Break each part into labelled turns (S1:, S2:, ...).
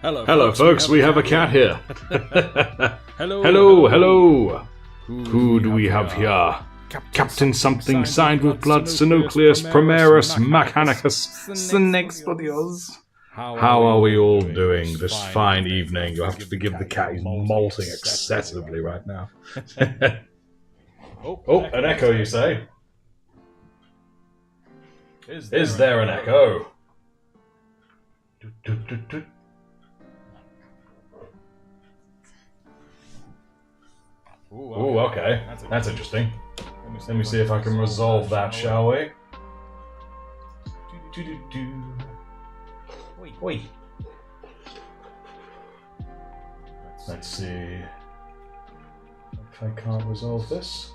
S1: Hello, folks, we have a cat here. Hello. Who do we have here? Captain something signed with blood, Sinucleus, Primerus, Mechanicus, Snexpodios. How are we all doing this fine evening? You'll have to forgive the cat, he's molting excessively right now. Oh, an echo, you say? Is there an echo? Ooh, okay. That's interesting. Let me see if I can resolve that, shall we? Oi. Let's see if I can't resolve this.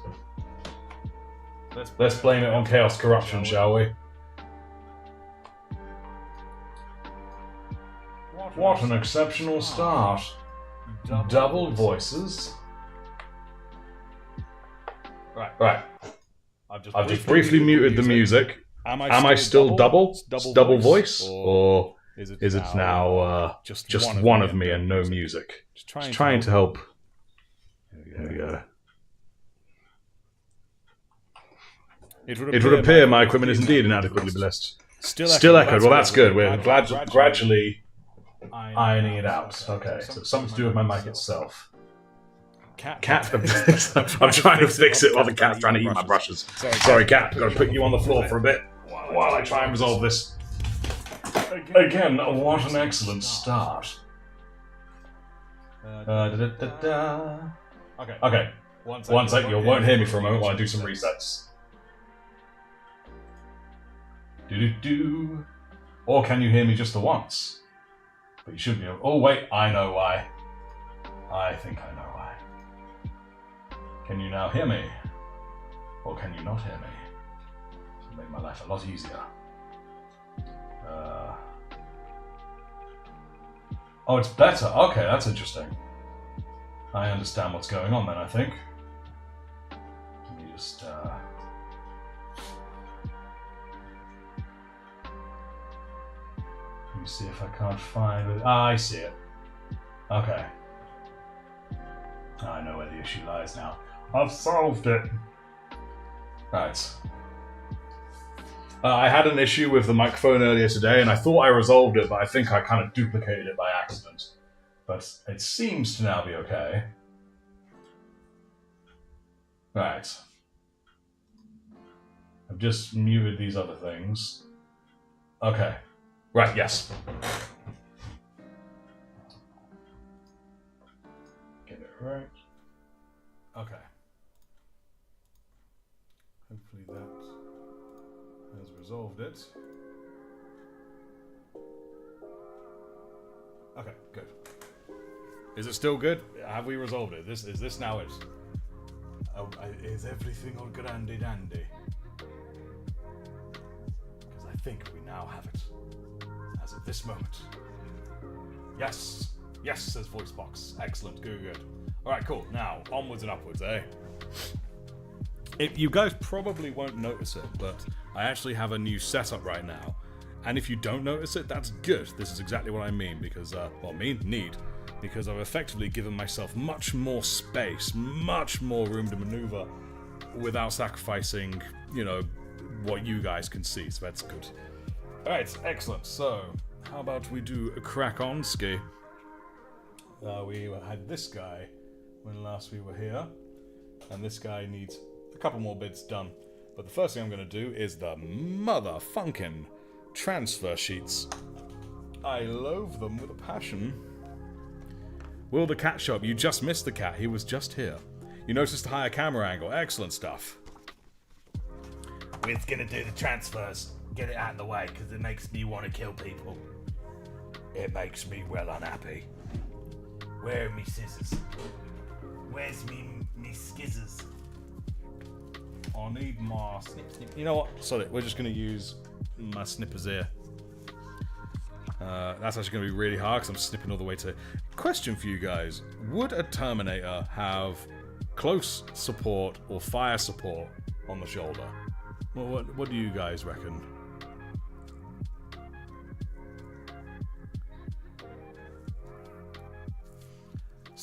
S1: Let's blame it on Chaos Corruption, shall we? What an exceptional start. Double voices. Right. I've just briefly muted the music. Am I still double voice? Or is it now just one of me and no music? Just trying to help. There we go. It would appear my equipment is indeed inadequately blessed. Still echoed. Well, that's good. We're gradually ironing it out. Okay, so it's something to do with my mic itself. Cat. I'm trying to fix it while the cat's trying to eat my brushes. Sorry, cat. I've got to put you on the floor for a bit while I try and resolve this. Again, what an excellent start. Okay. One sec. You won't hear me for a moment while I do some resets. Or can you hear me just the once? But you should be able. Oh wait, I know why. I think I know why. Can you now hear me? Or can you not hear me? This will make my life a lot easier. Oh, it's better. Okay, that's interesting. I understand what's going on then, I think. Let me just... Let me see if I can't find it. Ah, I see it. Okay. I know where the issue lies now. I've solved it. Right. I had an issue with the microphone earlier today, and I thought I resolved it, but I think I kind of duplicated it by accident. But it seems to now be okay. Right. I've just muted these other things. Okay. Right, yes. Get it right. Okay. Hopefully that has resolved it. Okay, good. Is it still good? Have we resolved it? Is this now it? Is everything all grandy dandy? Because I think we now have it. As of this moment. Yes, says VoiceBox. Excellent, good. Alright, cool. Now, onwards and upwards, eh? You guys probably won't notice it, but I actually have a new setup right now. And if you don't notice it, that's good. This is exactly what I mean, because, because I've effectively given myself much more space, much more room to maneuver without sacrificing, what you guys can see, so that's good. Alright, excellent. So, how about we do a crack on ski? We had this guy when last we were here, and this guy needs a couple more bits done. But the first thing I'm going to do is the motherfunkin' transfer sheets. I loathe them with a passion. Will the cat show up? You just missed the cat. He was just here. You noticed the higher camera angle. Excellent stuff.
S2: We're going to do the transfers. Get it out of the way, because it makes me want to kill people. It makes me well unhappy. Where are me scissors? Where's me skizzers?
S1: I need my snip. You know what? Sorry, we're just going to use my snippers here. That's actually going to be really hard because I'm snipping all the way to... Question for you guys. Would a Terminator have close support or fire support on the shoulder? Well, what do you guys reckon?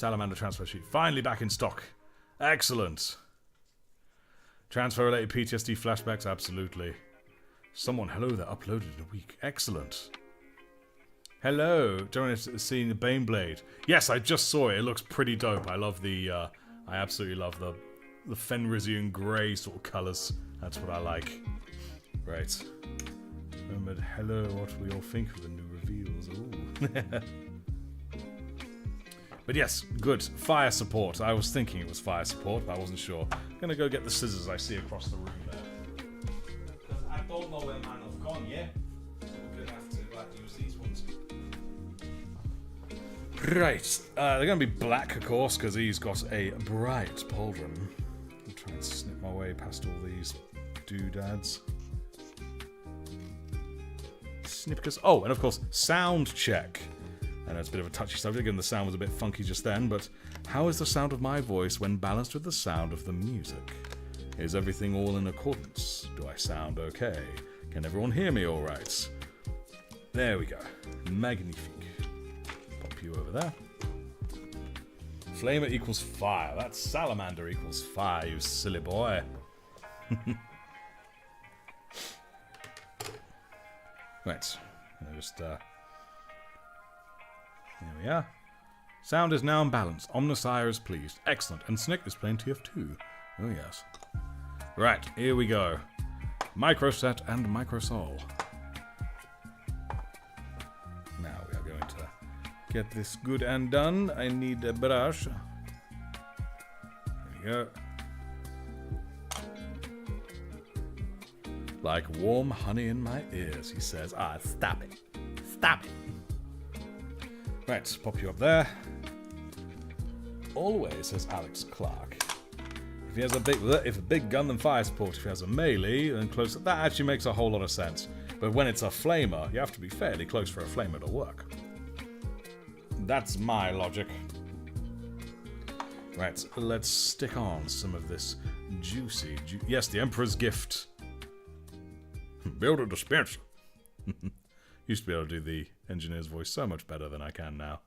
S1: Salamander transfer sheet. Finally back in stock. Excellent. Transfer-related PTSD flashbacks, absolutely. Someone, hello, that uploaded in a week. Excellent. Hello, don't want to see the Baneblade. Yes, I just saw it. It looks pretty dope. I love the, I absolutely love the Fenrisian grey sort of colours. That's what I like. Right. Remembered, hello, what we all think of the new reveals. Ooh. But yes, good. Fire support. I was thinking it was fire support, but I wasn't sure. I'm gonna go get the scissors I see across the room there. Because I don't know where mine have gone yet. So we're gonna have to use these ones. Right. They're gonna be black, of course, because he's got a bright pauldron. I'll try and snip my way past all these doodads. Snipcus. Oh, and of course, sound check. I know it's a bit of a touchy subject and the sound was a bit funky just then, but how is the sound of my voice when balanced with the sound of the music? Is everything all in accordance? Do I sound okay? Can everyone hear me alright? There we go. Magnifique. Pop you over there. Flamer equals fire. That's salamander equals fire, you silly boy. Right. Just, here we are. Sound is now in balance. Omnisire is pleased. Excellent. And Snick is playing TF2. Oh, yes. Right, here we go. Microset and Microsol. Now we are going to get this good and done. I need a brush. There we go. Like warm honey in my ears, he says. Ah, stop it. Stop it. Right, pop you up there. Always, says Alex Clark. If he has a big gun, then fire support. If he has a melee, then close. That actually makes a whole lot of sense. But when it's a flamer, you have to be fairly close for a flamer to work. That's my logic. Right, let's stick on some of this juicy. Yes, the Emperor's Gift. Build a dispenser. Used to be able to do the engineer's voice so much better than I can now.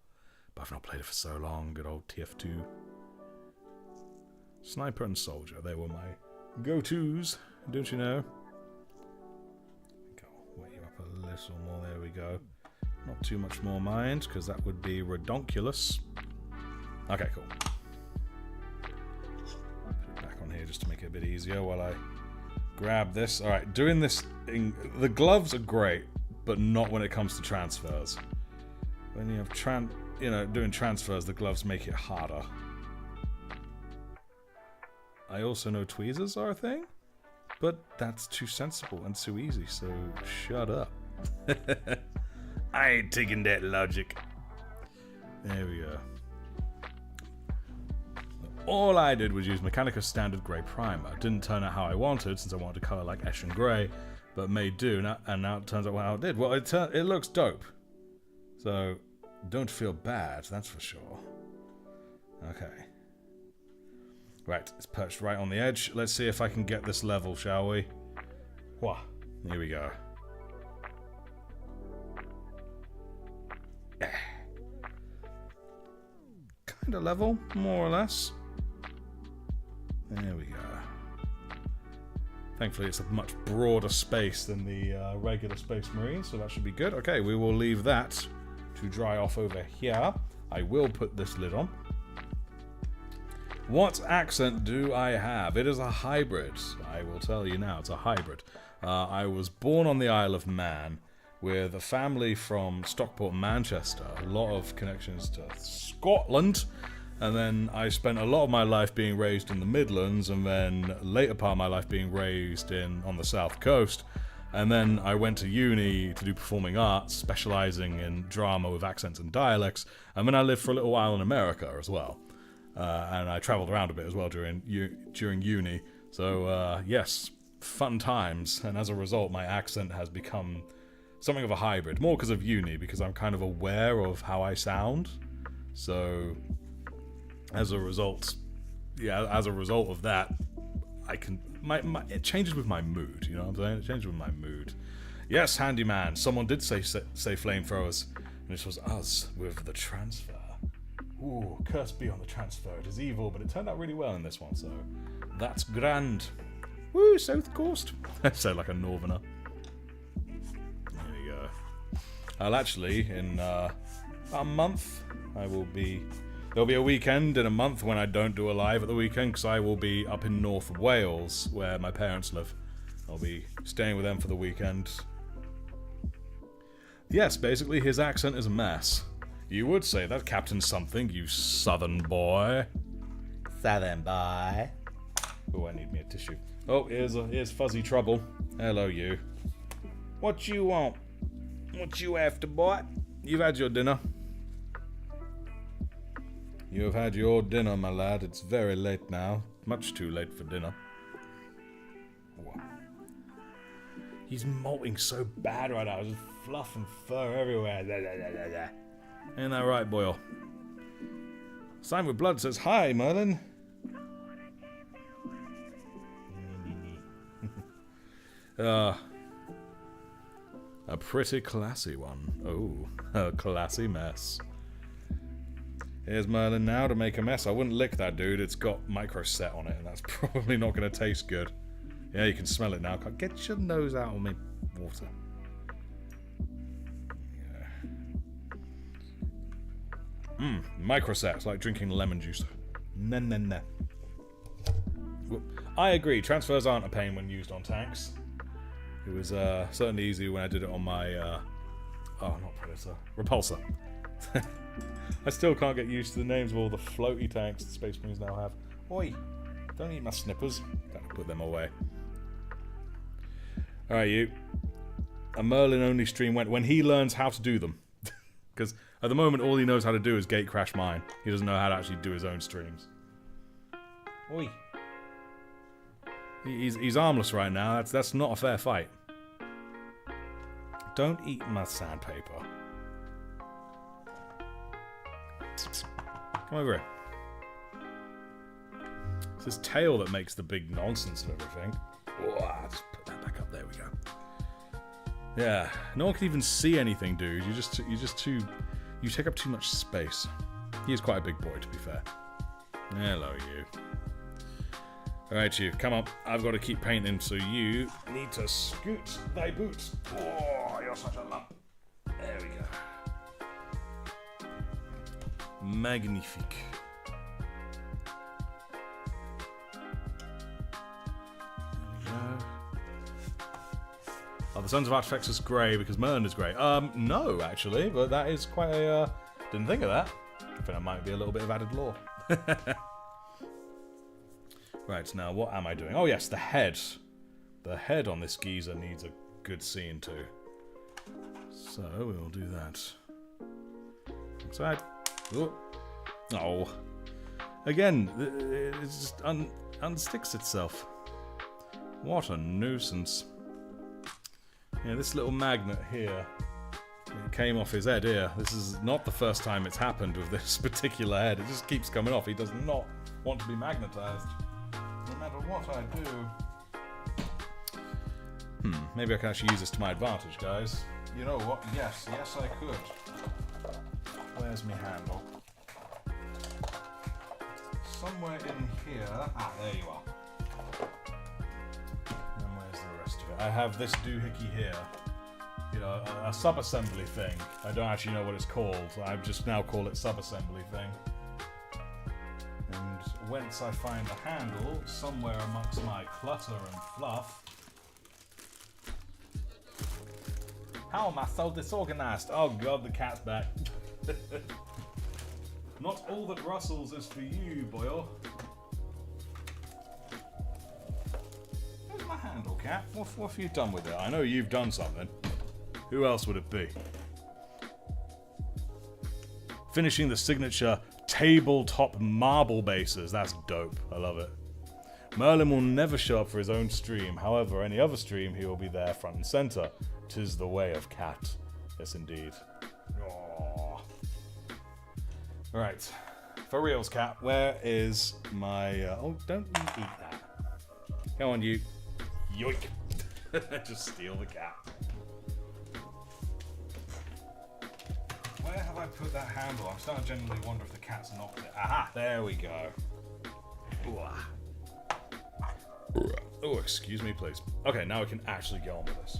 S1: But I've not played it for so long. Good old TF2. Sniper and Soldier. They were my go-tos. Don't you know? I'll wet you up a little more. There we go. Not too much more mind, because that would be redonkulous. Okay, cool. Put it back on here just to make it a bit easier while I grab this. Alright, doing this thing. The gloves are great, but not when it comes to transfers. When you have doing transfers, the gloves make it harder. I also know tweezers are a thing, but that's too sensible and too easy, so shut up. I ain't taking that logic. There we go. All I did was use Mechanicus Standard Grey Primer. Didn't turn out how I wanted, since I wanted to colour like Eshin Grey, but made do, and now it turns out how it did. Well, it looks dope. So, don't feel bad, that's for sure. Okay. Right, it's perched right on the edge. Let's see if I can get this level, shall we? Wah. Here we go. Kinda level, more or less. There we go. Thankfully, it's a much broader space than the regular Space Marine, so that should be good. Okay, we will leave that to dry off over here. I will put this lid on. What accent do I have? It is a hybrid. I will tell you now, it's a hybrid. I was born on the Isle of Man with a family from Stockport, Manchester. A lot of connections to Scotland. And then I spent a lot of my life being raised in the Midlands, and then later part of my life being raised on the South Coast. And then I went to uni to do performing arts, specialising in drama with accents and dialects. And then I lived for a little while in America as well. And I travelled around a bit as well during uni. So, yes, fun times. And as a result, my accent has become something of a hybrid. More because of uni, because I'm kind of aware of how I sound. So, as a result of that, I can... it changes with my mood, you know what I'm saying? It changes with my mood. Yes, handyman. Someone did say flamethrowers. And this was us with the transfer. Ooh, Ooh, curse be on the transfer. It is evil, but it turned out really well in this one, so that's grand. Woo, South Coast. So like a northerner. There we go. I'll actually, in a month, there'll be a weekend in a month when I don't do a live at the weekend, because I will be up in North Wales, where my parents live. I'll be staying with them for the weekend. Yes, basically his accent is a mess. You would say that, Captain Something, you southern boy.
S2: Southern boy.
S1: Oh, I need me a tissue. Oh, here's Fuzzy Trouble. Hello, you. What you want? What you after, boy? You've had your dinner. You have had your dinner, my lad. It's very late now. Much too late for dinner. Whoa. He's molting so bad right now. Just fluff and fur everywhere. Ain't that right, Boyle? Sign with Blood says, hi, Merlin. A pretty classy one. Oh, a classy mess. Here's Merlin now to make a mess. I wouldn't lick that, dude. It's got micro set on it, and that's probably not going to taste good. Yeah, you can smell it now. Get your nose out of me water. Yeah. Micro set. It's like drinking lemon juice. Nah. I agree. Transfers aren't a pain when used on tanks. It was certainly easy when I did it on my, oh, not Predator, Repulsor. I still can't get used to the names of all the floaty tanks the Space Marines now have. Oi, don't eat my snippers. Gotta put them away. Alright, you. A Merlin only stream when he learns how to do them. Because at the moment all he knows how to do is gate crash mine. He doesn't know how to actually do his own streams. Oi. He's armless right now. That's not a fair fight. Don't eat my sandpaper. Come over here. It's his tail that makes the big nonsense of everything. Whoa, just put that back up. There we go. Yeah, no one can even see anything, dude. You take up too much space. He is quite a big boy, to be fair. Hello, you. Alright, you, come on. I've got to keep painting, so you need to scoot thy boots. Oh, you're such a lump. There we go. Magnifique. There we go. Oh, the Sons of Artifacts is grey because Merlin is grey. No, actually, but that is quite a, didn't think of that. I think that might be a little bit of added lore. Right, now what am I doing? Oh yes, the head. The head on this geezer needs a good scene too. So we'll do that. Inside. Ooh. Oh. Again, it just unsticks itself. What a nuisance. Yeah, this little magnet here, it came off his head here. This is not the first time it's happened with this particular head. It just keeps coming off. He does not want to be magnetized. No matter what I do. Maybe I can actually use this to my advantage, guys. You know what? Yes, I could. Where's my handle? Somewhere in here. Ah, there you are. And where's the rest of it? I have this doohickey here. You know, a sub-assembly thing. I don't actually know what it's called. I just now call it sub-assembly thing. And whence I find the handle, somewhere amongst my clutter and fluff. How am I so disorganized? Oh god, the cat's back. Not all that rustles is for you, Boyle. Where's my handle, cat? What have you done with it? I know you've done something. Who else would it be? Finishing the signature tabletop marble bases. That's dope. I love it. Merlin will never show up for his own stream. However, any other stream, he will be there front and center. 'Tis the way of cat. Yes, indeed. Aww. Right. For reals, cat, where is my... oh, don't you eat that. Come on, you. Yoink. Just steal the cat. Where have I put that handle? I'm starting to genuinely wonder if the cat's knocked it. Aha! There we go. Oh, excuse me, please. Okay, now we can actually get on with this.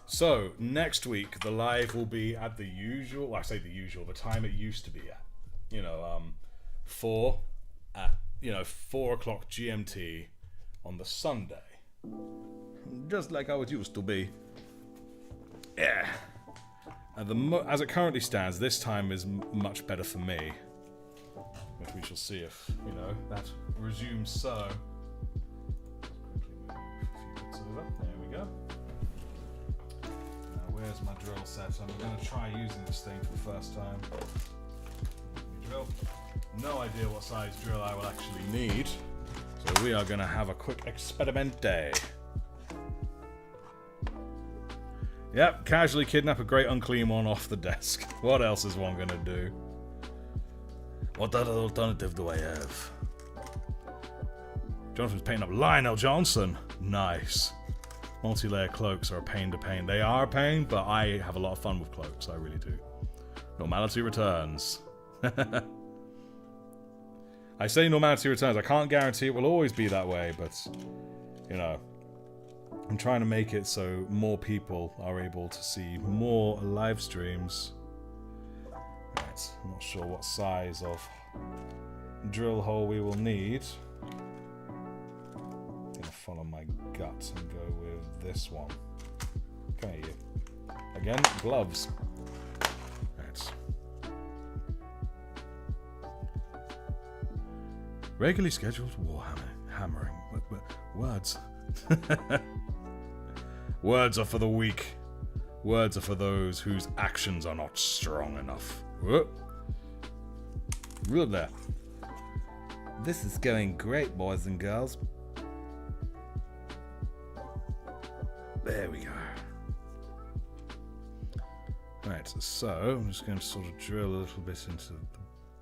S1: So, next week, the live will be at the usual, well, I say the usual, the time it used to be at. 4 o'clock GMT on the Sunday. Just like how it used to be. Yeah. As it currently stands, this time is much better for me. Which we shall see if, that resumes so. Quickly move a few bits over. There we go. Now, where's my drill set? I'm going to try using this thing for the first time. Drill. No idea what size drill I will actually need. So we are going to have a quick experiment day. Yep, casually kidnap a great unclean one off the desk. What else is one going to do? What other alternative do I have? Jonathan's painting up Lionel Johnson. Nice. Multi-layer cloaks are a pain to paint. They are a pain, but I have a lot of fun with cloaks. I really do. Normality returns. I say normality returns. I can't guarantee it will always be that way, but, I'm trying to make it so more people are able to see more live streams. Right, I'm not sure what size of drill hole we will need. I'm gonna follow my gut and go with this one. Okay, again, gloves. Right. Regularly scheduled Warhammer hammering. Words. Words are for the weak. Words are for those whose actions are not strong enough. Real there. This is going great, boys and girls. There we go. Right, so I'm just going to sort of drill a little bit into the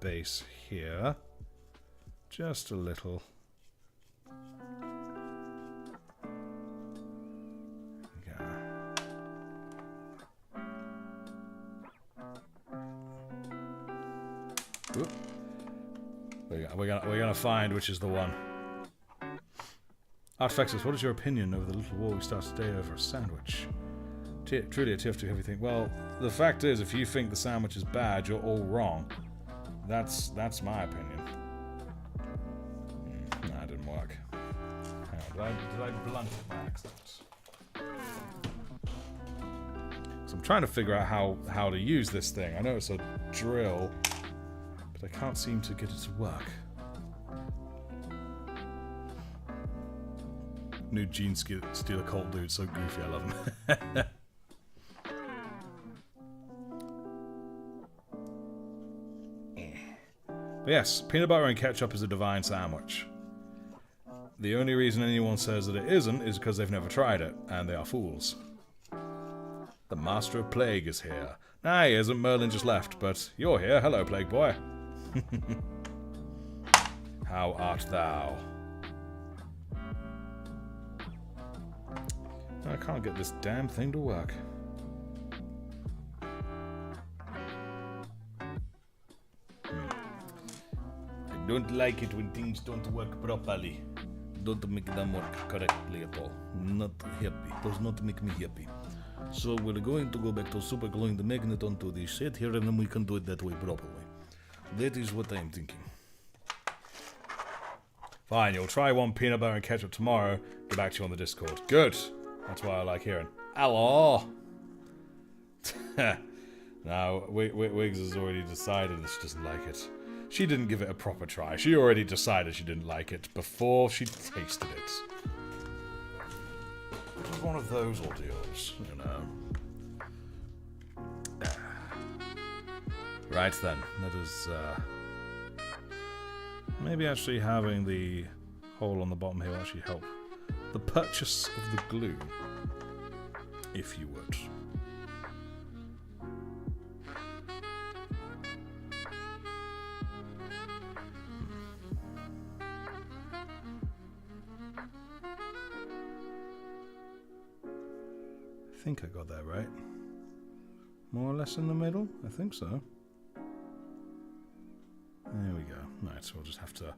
S1: base here. Just a little. We're gonna find which is the one. Artifactors, what is your opinion over the little war we started today over a sandwich? Truly a tiff to everything. Well, the fact is, if you think the sandwich is bad, you're all wrong. That's my opinion. Nah, it didn't work. Hang on, did I blunt it by accident? So I'm trying to figure out how to use this thing. I know it's a drill, but I can't seem to get it to work. New Gene Stealer Cult dude, so goofy, I love him. But yes, peanut butter and ketchup is a divine sandwich. The only reason anyone says that it isn't is because they've never tried it, and they are fools. The Master of Plague is here. Nah, he isn't. Merlin just left, but you're here. Hello, Plague Boy. How art thou? I can't get this damn thing to work. I don't like it when things don't work properly. Don't make them work correctly at all. Not happy. Does not make me happy. So we're going to go back to super gluing the magnet onto the set here, and then we can do it that way properly. That is what I'm thinking. Fine, you'll try one peanut butter and ketchup tomorrow. Get back to you on the Discord. Good. That's why I like hearing. Hello. Now, Wiggs has already decided that she doesn't like it. She didn't give it a proper try. She already decided she didn't like it before she tasted it. It was one of those ordeals, you know. Right then, that is, maybe actually having the hole on the bottom here will actually help the purchase of the glue, if you would. think I got that right. More or less in the middle? I think so. There we go. Right, so we'll just have to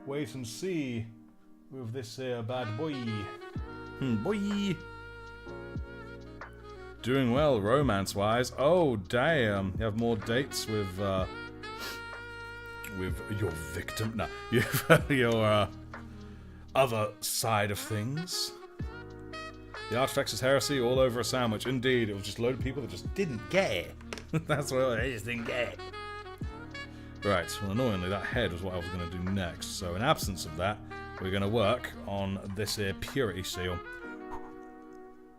S1: wait and see with this here bad boy. Boy! Doing well romance-wise. Oh, damn. You have more dates with your victim? No, your other side of things. The Artifacts is heresy all over a sandwich. Indeed, it was just a load of people that just didn't get it. That's what they just didn't get it. Right, well annoyingly that head was what I was going to do next. So in absence of that, we're going to work on this here purity seal.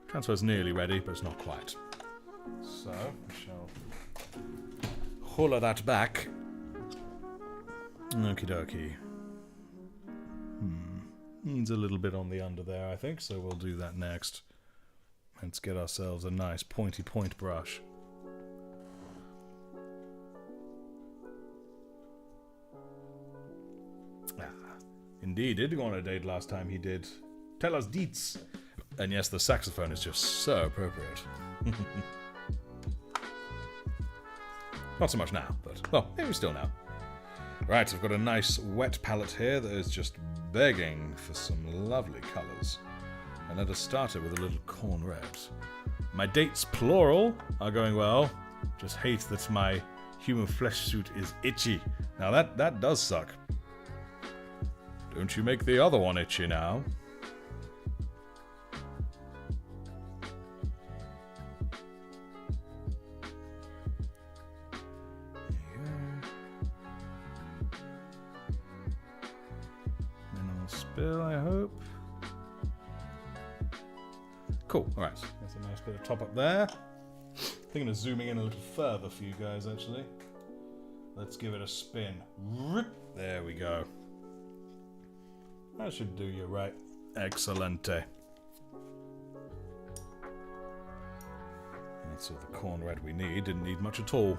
S1: Transfer's nearly ready, but it's not quite. So, we shall holler that back. Okie dokie. Needs a little bit on the under there, I think, so we'll do that next. Let's get ourselves a nice pointy point brush. Indeed, did go on a date last time, he did. Tell us deets! And yes, the saxophone is just so appropriate. Not so much now, but, well, maybe still now. Right, I've got a nice wet palette here that is just begging for some lovely colours. And let us start it with a little corn red. My dates, plural, are going well. Just hate that my human flesh suit is itchy. Now that does suck. Don't you make the other one itchy now. Spill, I hope. Cool, alright. That's a nice bit of top up there. Thinking of zooming in a little further for you guys, actually. Let's give it a spin. There we go. That should do you right. Excellente. That's all the corn red we need. Didn't need much at all.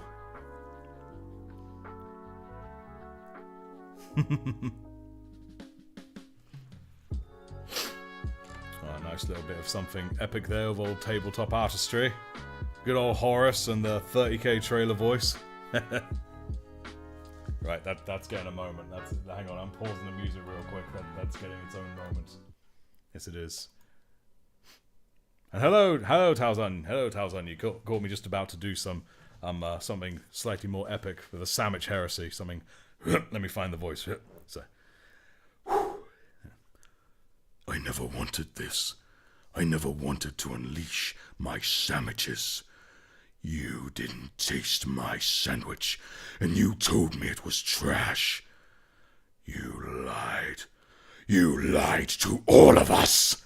S1: Nice little bit of something epic there of old tabletop artistry. Good old Horace and the 30k trailer voice. Right, that's getting a moment. Hang on, I'm pausing the music real quick. That's getting its own moment. Yes, it is. And hello, Tarzan. Hello, Tarzan. You caught me just about to do something slightly more epic with a sandwich heresy. Something. Let me find the voice. So. I never wanted this. I never wanted to unleash my sandwiches. You didn't taste my sandwich, and you told me it was trash. You lied. You lied to all of us.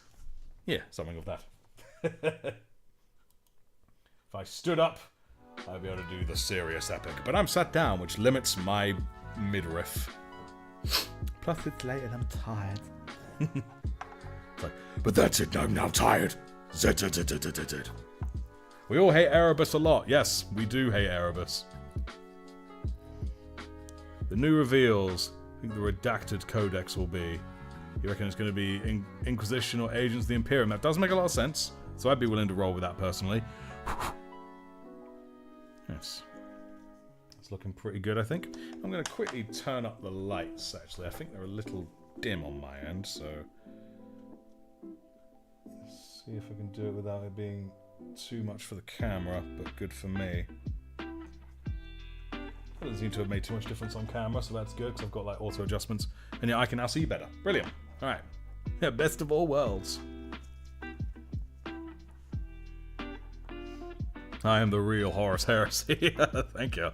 S1: Yeah, something of that. If I stood up, I'd be able to do the serious epic. But I'm sat down, which limits my midriff. Plus it's late and I'm tired. Like, but that's it, I'm now tired. Zed. We all hate Erebus a lot. Yes, we do hate Erebus. The new reveals. I think the redacted codex will be. You reckon it's going to be Inquisition or Agents of the Imperium? That does make a lot of sense. So I'd be willing to roll with that personally. Yes. It's looking pretty good, I think. I'm going to quickly turn up the lights, actually. I think they're a little dim on my end, so... see if I can do it without it being too much for the camera, but good for me. Doesn't seem to have made too much difference on camera, so that's good, because I've got like auto adjustments. And yeah, I can now see better. Brilliant. Alright. Yeah, best of all worlds. I am the real Horus Heresy. Thank you.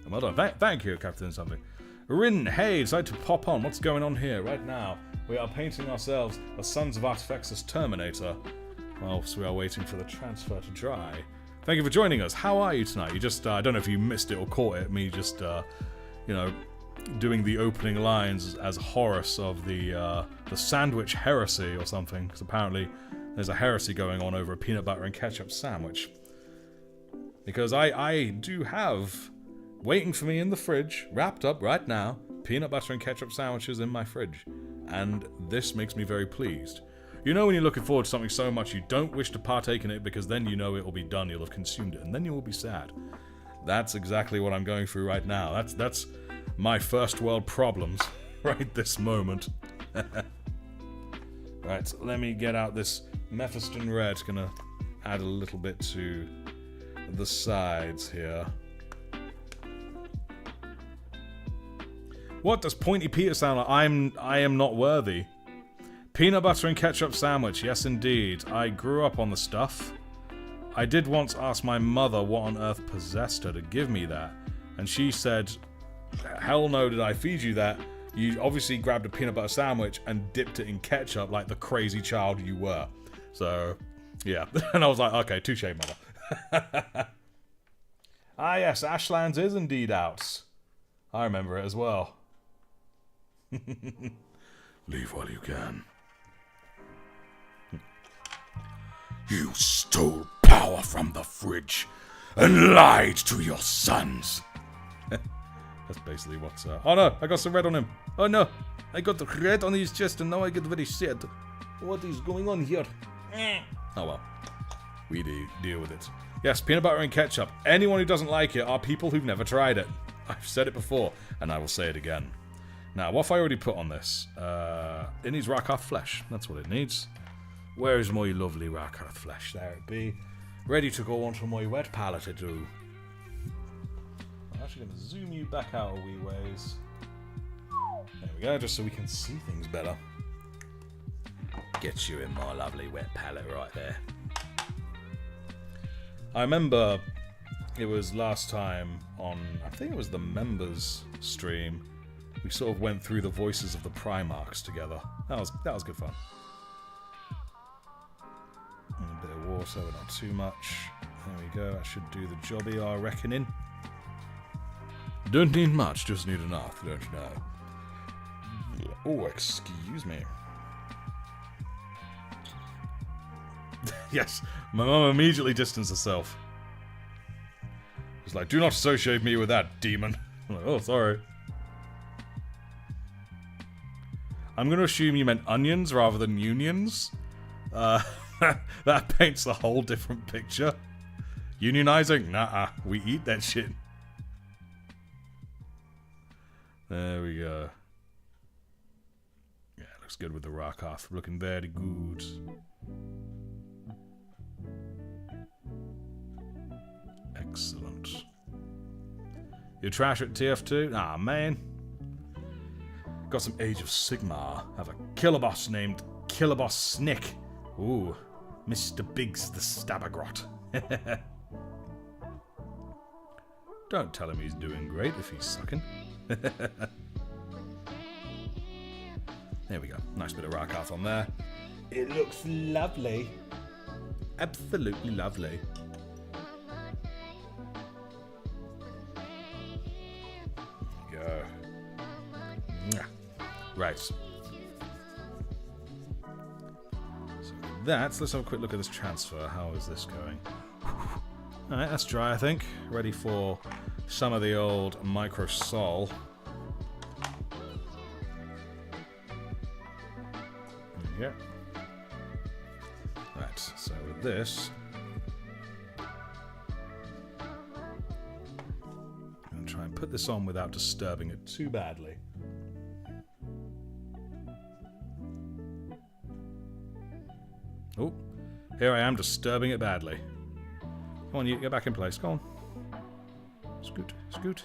S1: Well done. Thank you, Captain Something. Rin, hey, decided to pop on. What's going on here right now? We are painting ourselves as Sons of Artifacts Terminator, whilst we are waiting for the transfer to dry. Thank you for joining us. How are you tonight? You just, I don't know if you missed it or caught it, me just, you know, doing the opening lines as Horus of the Sandwich Heresy or something, because apparently there's a heresy going on over a peanut butter and ketchup sandwich. Because I do have, waiting for me in the fridge, wrapped up right now, peanut butter and ketchup sandwiches in my fridge. And this makes me very pleased. You know when you're looking forward to something so much you don't wish to partake in it because then you know it will be done, you'll have consumed it, and then you will be sad. That's exactly what I'm going through right now. That's my first world problems right this moment. Right, so let me get out this Mephiston Red. Gonna add a little bit to the sides here. What does Pointy Peter sound like? I am not worthy. Peanut butter and ketchup sandwich. Yes, indeed. I grew up on the stuff. I did once ask my mother what on earth possessed her to give me that. And she said, hell no did I feed you that. You obviously grabbed a peanut butter sandwich and dipped it in ketchup like the crazy child you were. So, yeah. And I was like, okay, touche, mother. Ah, yes, Ashlands is indeed out. I remember it as well. Leave while you can. You stole power from the fridge and lied to your sons. That's basically what's... Oh no, I got some red on him. Oh no, I got the red on his chest and now I get very sad. What is going on here? Oh well, we deal with it. Yes, peanut butter and ketchup. Anyone who doesn't like it are people who've never tried it. I've said it before, and I will say it again. Now, what have I already put on this? It needs Rakarth flesh. That's what it needs. Where is my lovely Rakarth flesh? There it be. Ready to go onto my wet palette to do. I'm actually going to zoom you back out a wee ways. There we go, just so we can see things better. Get you in my lovely wet palette right there. I remember it was last time on, I think it was the members stream, we sort of went through the voices of the Primarchs together. That was good fun. And a bit of water, but not too much. There we go, that should do the jobby, I reckoning. Don't need much, just need enough, don't you know? Oh, excuse me. Yes, my mum immediately distanced herself. She's like, do not associate me with that, demon. I'm like, oh, sorry. I'm going to assume you meant onions rather than unions. That paints a whole different picture. Unionizing? Nah, we eat that shit. There we go. Yeah, looks good with the Rakarth. Looking very good. Excellent. You trash at TF2? Ah, man. Got some Age of Sigmar. Have a killer boss named Killer Boss Snick. Ooh, Mr. Biggs the Stabbergrot. Don't tell him he's doing great if he's sucking. There we go. Nice bit of Rakarth on there. It looks lovely. Absolutely lovely. There we go. Right. So with that, let's have a quick look at this transfer. How is this going? Alright, that's dry, I think. Ready for some of the old Micro Sol. Here. Right, so with this, I'm going to try and put this on without disturbing it too badly. Oh, here I am disturbing it badly. Come on, you get back in place. Go on. Scoot, scoot.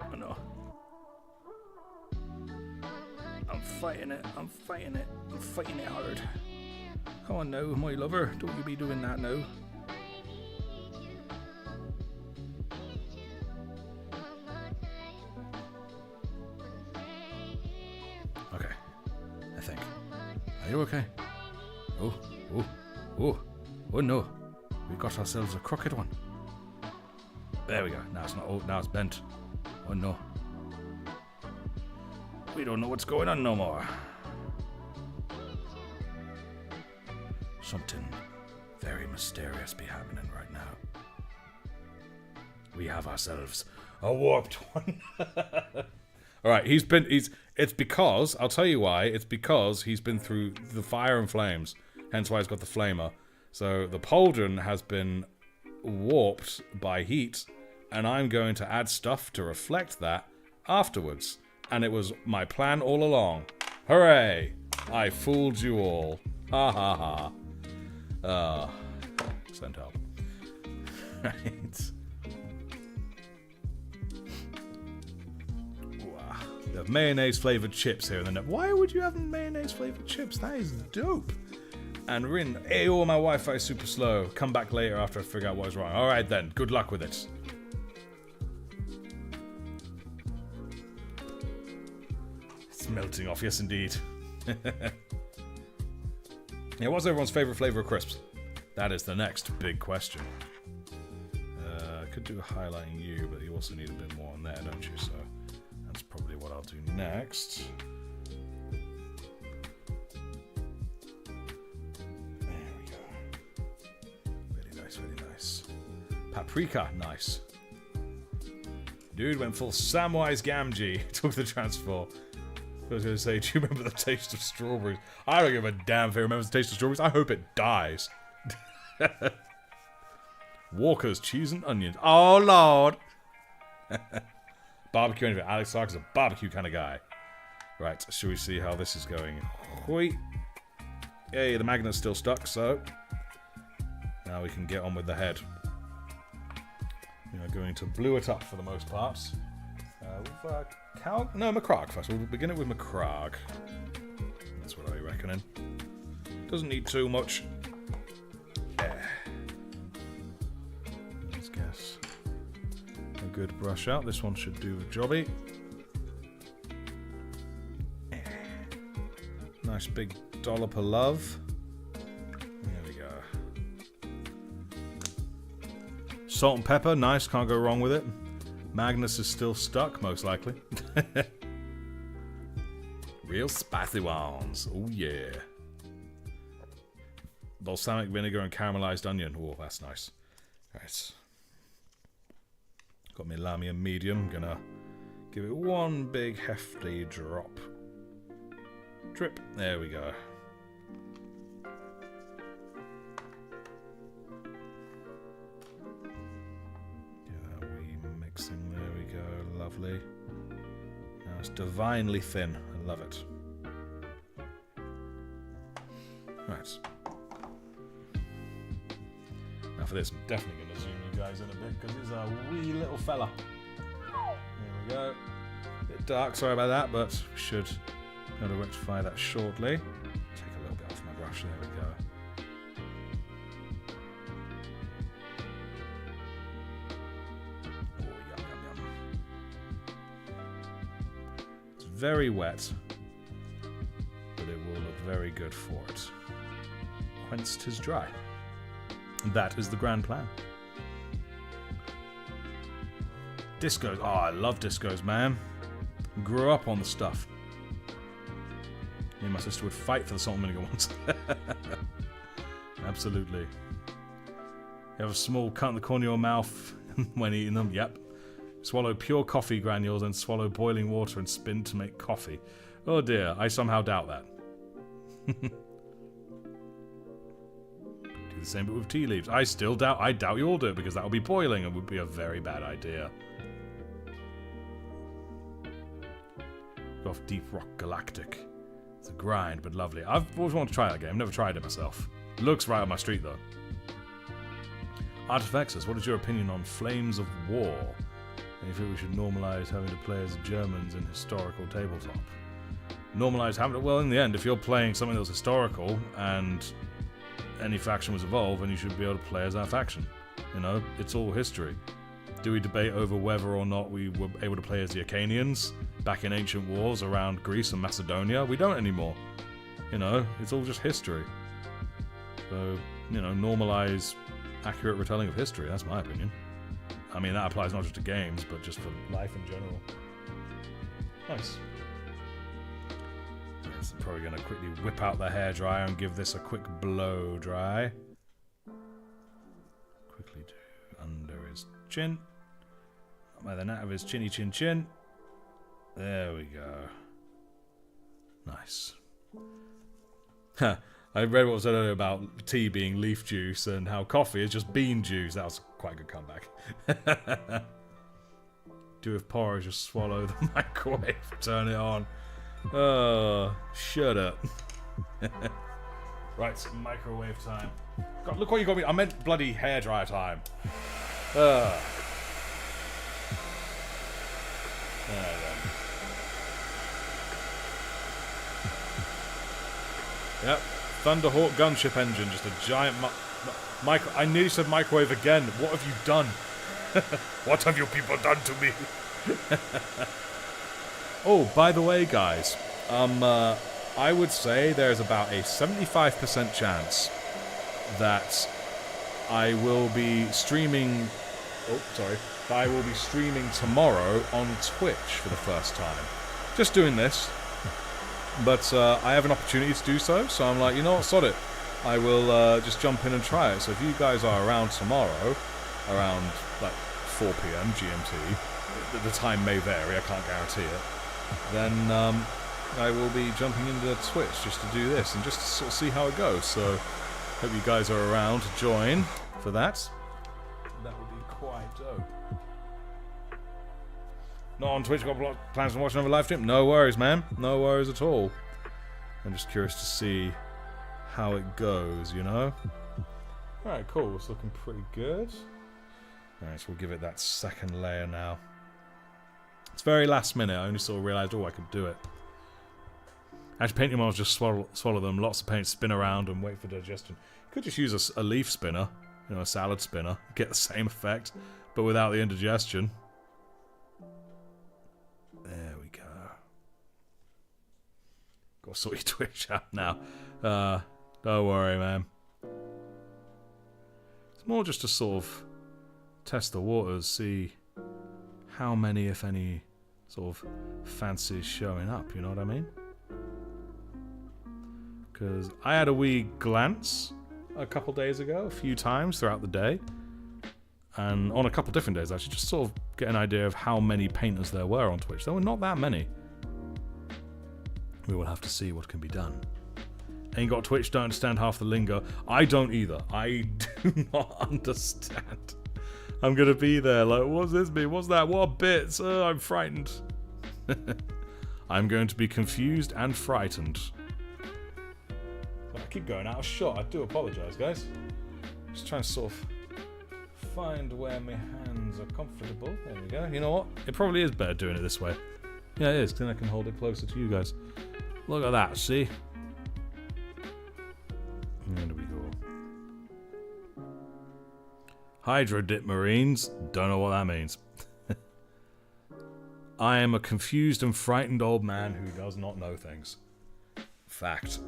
S1: Oh no. I'm fighting it. I'm fighting it. I'm fighting it hard. Come on now, my lover. Don't you be doing that now. Okay. I think. Are you okay? Oh, oh, oh, oh no. We got ourselves a crooked one. There we go. Now it's not, oh, now it's bent. Oh no. We don't know what's going on no more. Something very mysterious be happening right now. We have ourselves a warped one. All right, it's because, I'll tell you why, it's because he's been through the fire and flames, hence why he's got the flamer. So the pauldron has been warped by heat, and I'm going to add stuff to reflect that afterwards. And it was my plan all along. Hooray! I fooled you all. Ha ha ha. Send help. Right. They have mayonnaise flavored chips here in the Why would you have mayonnaise flavored chips? That is dope. And Rin, hey, oh, my Wi-Fi is super slow. Come back later after I figure out what is wrong. All right then. Good luck with it. It's melting off. Yes, indeed. Yeah, what's everyone's favorite flavor of crisps? That is the next big question. I could do highlighting you, but you also need a bit more on there, don't you? So that's probably what I'll do next. There we go. Very nice, very nice. Paprika, nice. Dude went full Samwise Gamgee. Took the transfer. I was going to say, do you remember the taste of strawberries? I don't give a damn if it remembers the taste of strawberries. I hope it dies. Walker's cheese and onions. Oh, Lord. Barbecue anything. Alex Clark is a barbecue kind of guy. Right, shall we see how this is going? Hoi. Yay, the magnet's still stuck, so now we can get on with the head. We are going to blue it up for the most part. With Macragge first. We'll begin it with Macragge. That's what I reckoning. Doesn't need too much. Let's guess. A good brush out. This one should do the jobby. Nice big dollop of love. There we go. Salt and pepper. Nice. Can't go wrong with it. Magnus is still stuck, most likely. Real spicy ones. Oh, yeah. Balsamic vinegar and caramelized onion. Oh, that's nice. Right. Got my lamia medium. Gonna give it one big hefty drop. Drip. There we go. Mixing, there we go, lovely. Now it's divinely thin, I love it. Right. Now for this, I'm definitely going to zoom you guys in a bit because it's a wee little fella. There we go. A bit dark, sorry about that, but we should be able to rectify that shortly. Take a little bit off my brush, there we go. Very wet, but it will look very good for it. Whence 'tis dry. That is the grand plan. Discos. Oh, I love discos, man. Grew up on the stuff. Me and my sister would fight for the salt and vinegar ones. Absolutely. You have a small cut in the corner of your mouth when eating them. Yep. Swallow pure coffee granules and swallow boiling water and spin to make coffee. Oh dear, I somehow doubt that. Do the same but with tea leaves. I doubt you all do it because that would be boiling and would be a very bad idea. Go off Deep Rock Galactic. It's a grind, but lovely. I've always wanted to try that game. Never tried it myself. Looks right on my street though. Artifexus, what is your opinion on Flames of War? And you think we should normalise having to play as Germans in historical tabletop? Normalise having to... Well, in the end, if you're playing something that was historical and any faction was evolved, then you should be able to play as that faction. You know, it's all history. Do we debate over whether or not we were able to play as the Acanians back in ancient wars around Greece and Macedonia? We don't anymore. You know, it's all just history. So, you know, normalise accurate retelling of history. That's my opinion. I mean, that applies not just to games, but just for life in general. Nice. Yes, I'm probably going to quickly whip out the hairdryer and give this a quick blow dry. Quickly do under his chin. Up by the nap of his chinny chin chin. There we go. Nice. I read what was said earlier about tea being leaf juice and how coffee is just bean juice. That was quite a good comeback. Do with porridge, just swallow the microwave, turn it on. Oh, shut up. Right, microwave time. God, look what you got me. I meant bloody hairdryer time. There we go. Yep, Thunderhawk gunship engine, just a giant I nearly said microwave again. What have you done? What have you people done to me? Oh, by the way, guys, I would say there's about a 75% chance that I will be streaming. Oh, sorry. I will be streaming tomorrow on Twitch for the first time. Just doing this. But I have an opportunity to do so, so I'm like, you know what, sod it. I will just jump in and try it. So if you guys are around tomorrow, around like 4 PM GMT, the time may vary, I can't guarantee it, then I will be jumping into Twitch just to do this and just to sort of see how it goes. So hope you guys are around to join for that. That would be quite dope. Not on Twitch, got plans on watching another live stream? No worries, man. No worries at all. I'm just curious to see how it goes, you know? Alright, cool. It's looking pretty good. Alright, so we'll give it that second layer now. It's very last minute. I only sort of realised, oh, I could do it. Actually, painting models just swallow them. Lots of paint, spin around and wait for digestion. You could just use a leaf spinner, you know, a salad spinner. Get the same effect, but without the indigestion. There we go. Got to sort your Twitch out now. Don't worry, man. It's more just to sort of test the waters, see how many, if any, sort of fancies showing up, you know what I mean? Because I had a wee glance a couple days ago, a few times throughout the day. And on a couple different days, actually, just sort of get an idea of how many painters there were on Twitch. There were not that many. We will have to see what can be done. Ain't got Twitch, don't understand half the lingo. I don't either. I do not understand. I'm going to be there like, what's this mean? What's that? What bits? I'm frightened. I'm going to be confused and frightened. I keep going out of shot. I do apologise, guys. Just trying to sort of find where my hands are comfortable. There we go. You know what? It probably is better doing it this way. Yeah, it is, because then I can hold it closer to you guys. Look at that, see? There we go. Hydro dip marines. Don't know what that means. I am a confused and frightened old man who does not know things. Fact.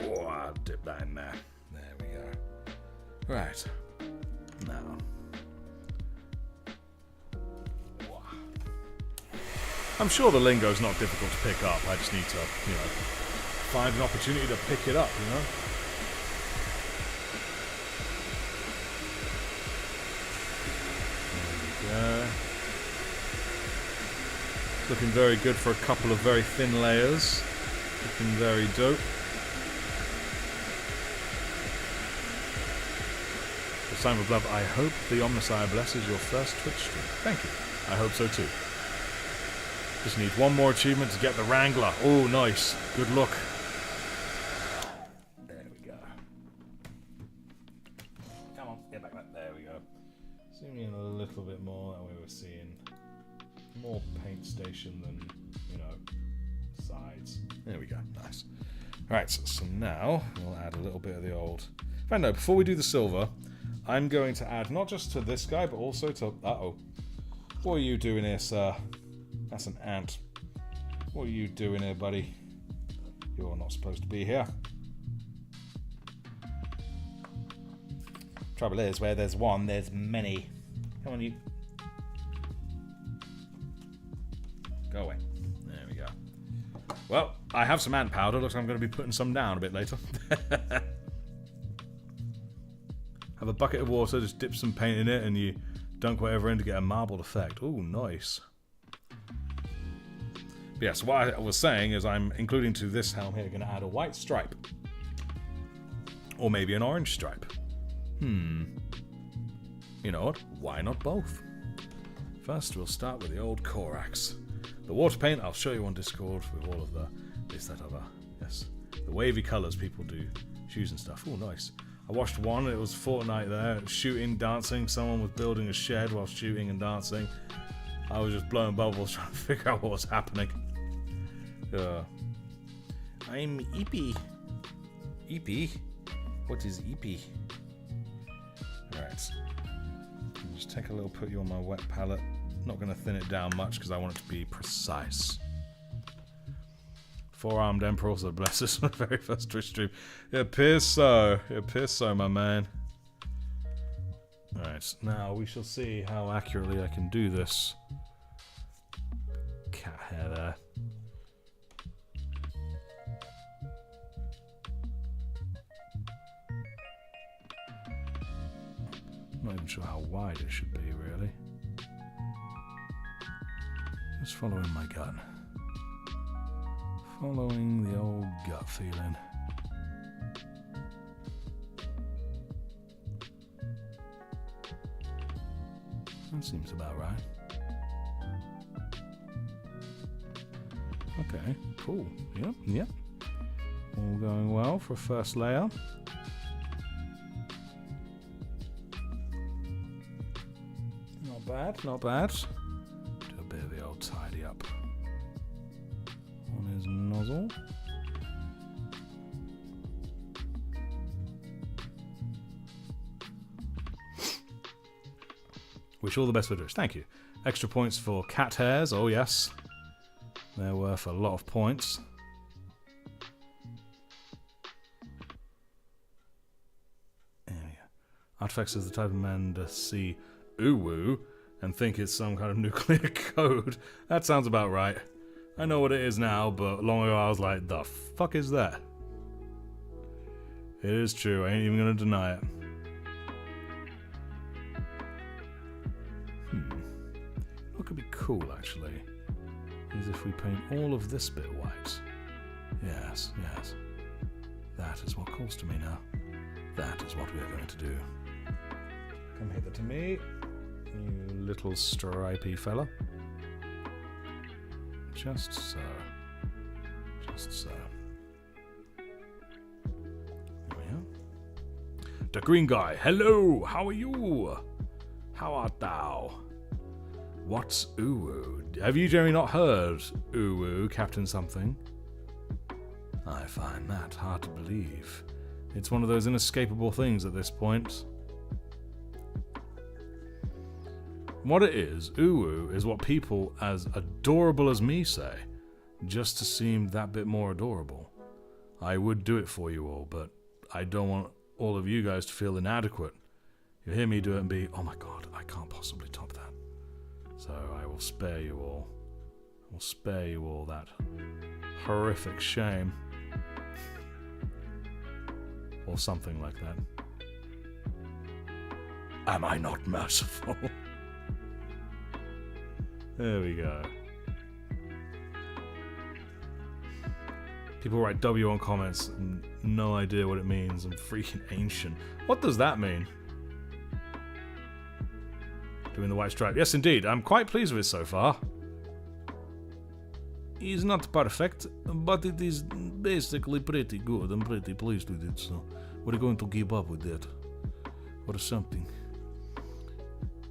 S1: Oh, I'll dip that in there. There we go. Right. Now. I'm sure the lingo's not difficult to pick up. I just need to, you know, find an opportunity to pick it up, you know? There we go. Looking very good for a couple of very thin layers. Looking very dope. The sign of love, I hope the Omnissiah blesses your first Twitch stream. Thank you. I hope so too. Just need one more achievement to get the Wrangler. Oh, nice. Good luck. There we go. Come on, get back. There we go. Zoom in a little bit more. That way we're seeing more paint station than, you know, sides. There we go. Nice. Alright, so now we'll add a little bit of the old... In fact, no, before we do the silver, I'm going to add not just to this guy, but also to... Uh-oh. What are you doing here, sir? That's an ant. What are you doing here, buddy? You're not supposed to be here. Trouble is, where there's one, there's many. Come on, you. Go away. There we go. Well, I have some ant powder. Looks like I'm going to be putting some down a bit later. Have a bucket of water, just dip some paint in it, and you dunk whatever in to get a marbled effect. Ooh, nice. Yes, what I was saying is I'm including to this helm here, going to add a white stripe. Or maybe an orange stripe. You know what? Why not both? First, we'll start with the old Corax. The water paint, I'll show you on Discord with all of the this, that, other. Yes. The wavy colours people do. Shoes and stuff. Oh, nice. I watched one, it was Fortnite there. Shooting, dancing. Someone was building a shed while shooting and dancing. I was just blowing bubbles trying to figure out what was happening. I'm Eepy. Eepy? What is Eepy? Alright. Just take a little, put you on my wet palette. Not going to thin it down much because I want it to be precise. Four-armed Emperor also bless us on the very first Twitch stream. It appears so. It appears so, my man. Alright, now we shall see how accurately I can do this. Cat hair there. Not even sure how wide it should be, really. Just following my gut. Following the old gut feeling. That seems about right. Okay, cool. Yep. All going well for a first layer. Not bad. Do a bit of the old tidy up on his nozzle. Wish all the best for this. Thank you. Extra points for cat hairs. Oh yes, they're worth a lot of points. There we go. Artifacts is the type of man to see uwu and think it's some kind of nuclear code. That sounds about right. I know what it is now, but long ago I was like, the fuck is that? It is true, I ain't even gonna deny it. What could be cool, actually, is if we paint all of this bit white. Yes. That is what calls to me now. That is what we are going to do. Come hither to me, you little stripy fella. Just so. There we are. The green guy, hello, how are you? How art thou? What's uwu? Have you, Jeremy, not heard uwu, Captain something? I find that hard to believe. It's one of those inescapable things at this point. What it is, uwu is what people as adorable as me say, just to seem that bit more adorable. I would do it for you all, but I don't want all of you guys to feel inadequate. You hear me do it and be, oh my god, I can't possibly top that. So I will spare you all. I will spare you all that horrific shame. Or something like that. Am I not merciful? There we go. People write W on comments and no idea what it means. I'm freaking ancient. What does that mean? Doing the white stripe. Yes, indeed. I'm quite pleased with it so far. It's not perfect, but it is basically pretty good. I'm pretty pleased with it, so we're going to keep up with that. Or something.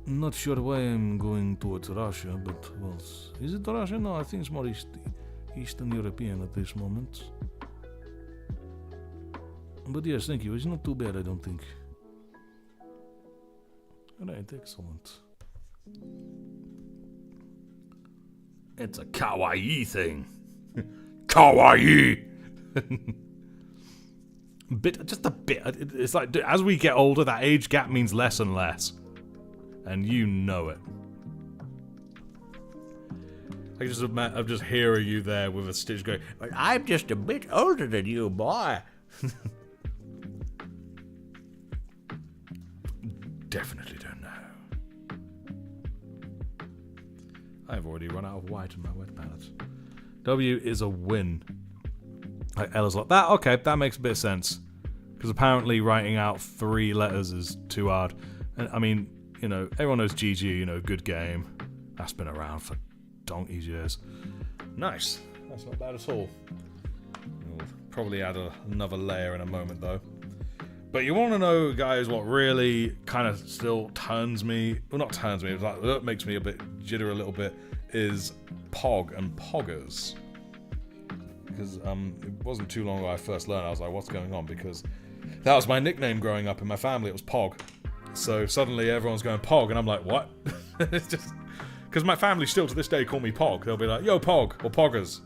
S1: Not sure why I'm going towards Russia, but, well, is it Russia? No, I think it's more Eastern European at this moment. But yes, thank you. It's not too bad, I don't think. Alright, excellent. It's a kawaii thing. Kawaii! Just a bit. It's like, as we get older, that age gap means less and less. And you know it. I'm just hearing you there with a stitch going, I'm just a bit older than you, boy. Definitely don't know. I've already run out of white in my wet palette. W is a win. Like Ella's like, that, okay, that makes a bit of sense. Because apparently writing out 3 letters is too hard. And I mean, you know, everyone knows GG, you know, good game. That's been around for donkey's years. Nice. That's not bad at all. We'll probably add another layer in a moment, though. But you want to know, guys, what really kind of still turns me... Well, not turns me, but like, makes me a bit jitter a little bit, is Pog and Poggers. Because it wasn't too long ago I first learned, I was like, what's going on? Because that was my nickname growing up in my family, it was Pog. So suddenly everyone's going Pog, and I'm like, what? It's just... Because my family still to this day call me Pog. They'll be like, yo, Pog, or Poggers.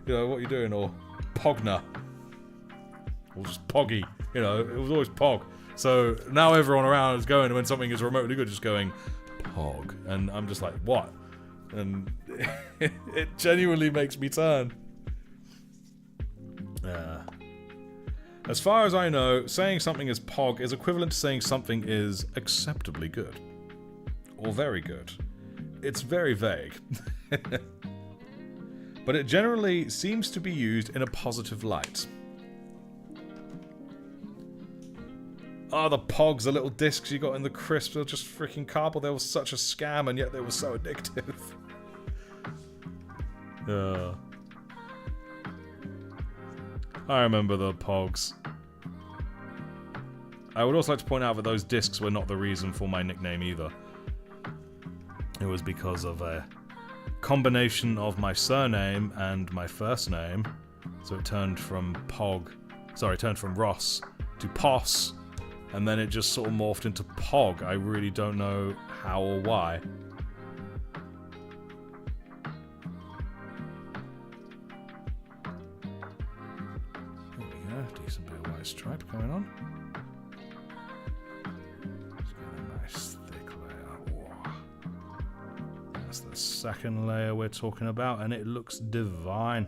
S1: You know, what you doing? Or Pogner. Or just Poggy. You know, it was always Pog. So now everyone around is going, when something is remotely good, just going, Pog. And I'm just like, what? And it genuinely makes me turn. As far as I know, saying something is Pog is equivalent to saying something is acceptably good. Or very good. It's very vague. But it generally seems to be used in a positive light. Oh, the Pogs, the little discs you got in the crisps, they're just freaking cardboard. They were such a scam, and yet they were so addictive. I remember the Pogs. I would also like to point out that those discs were not the reason for my nickname either. It was because of a combination of my surname and my first name. So it turned from Ross to Poss. And then it just sort of morphed into Pog. I really don't know how or why. There we go. Decent bit of white stripe going on. Let's get a nice thick layer. Whoa. That's the second layer we're talking about, and it looks divine.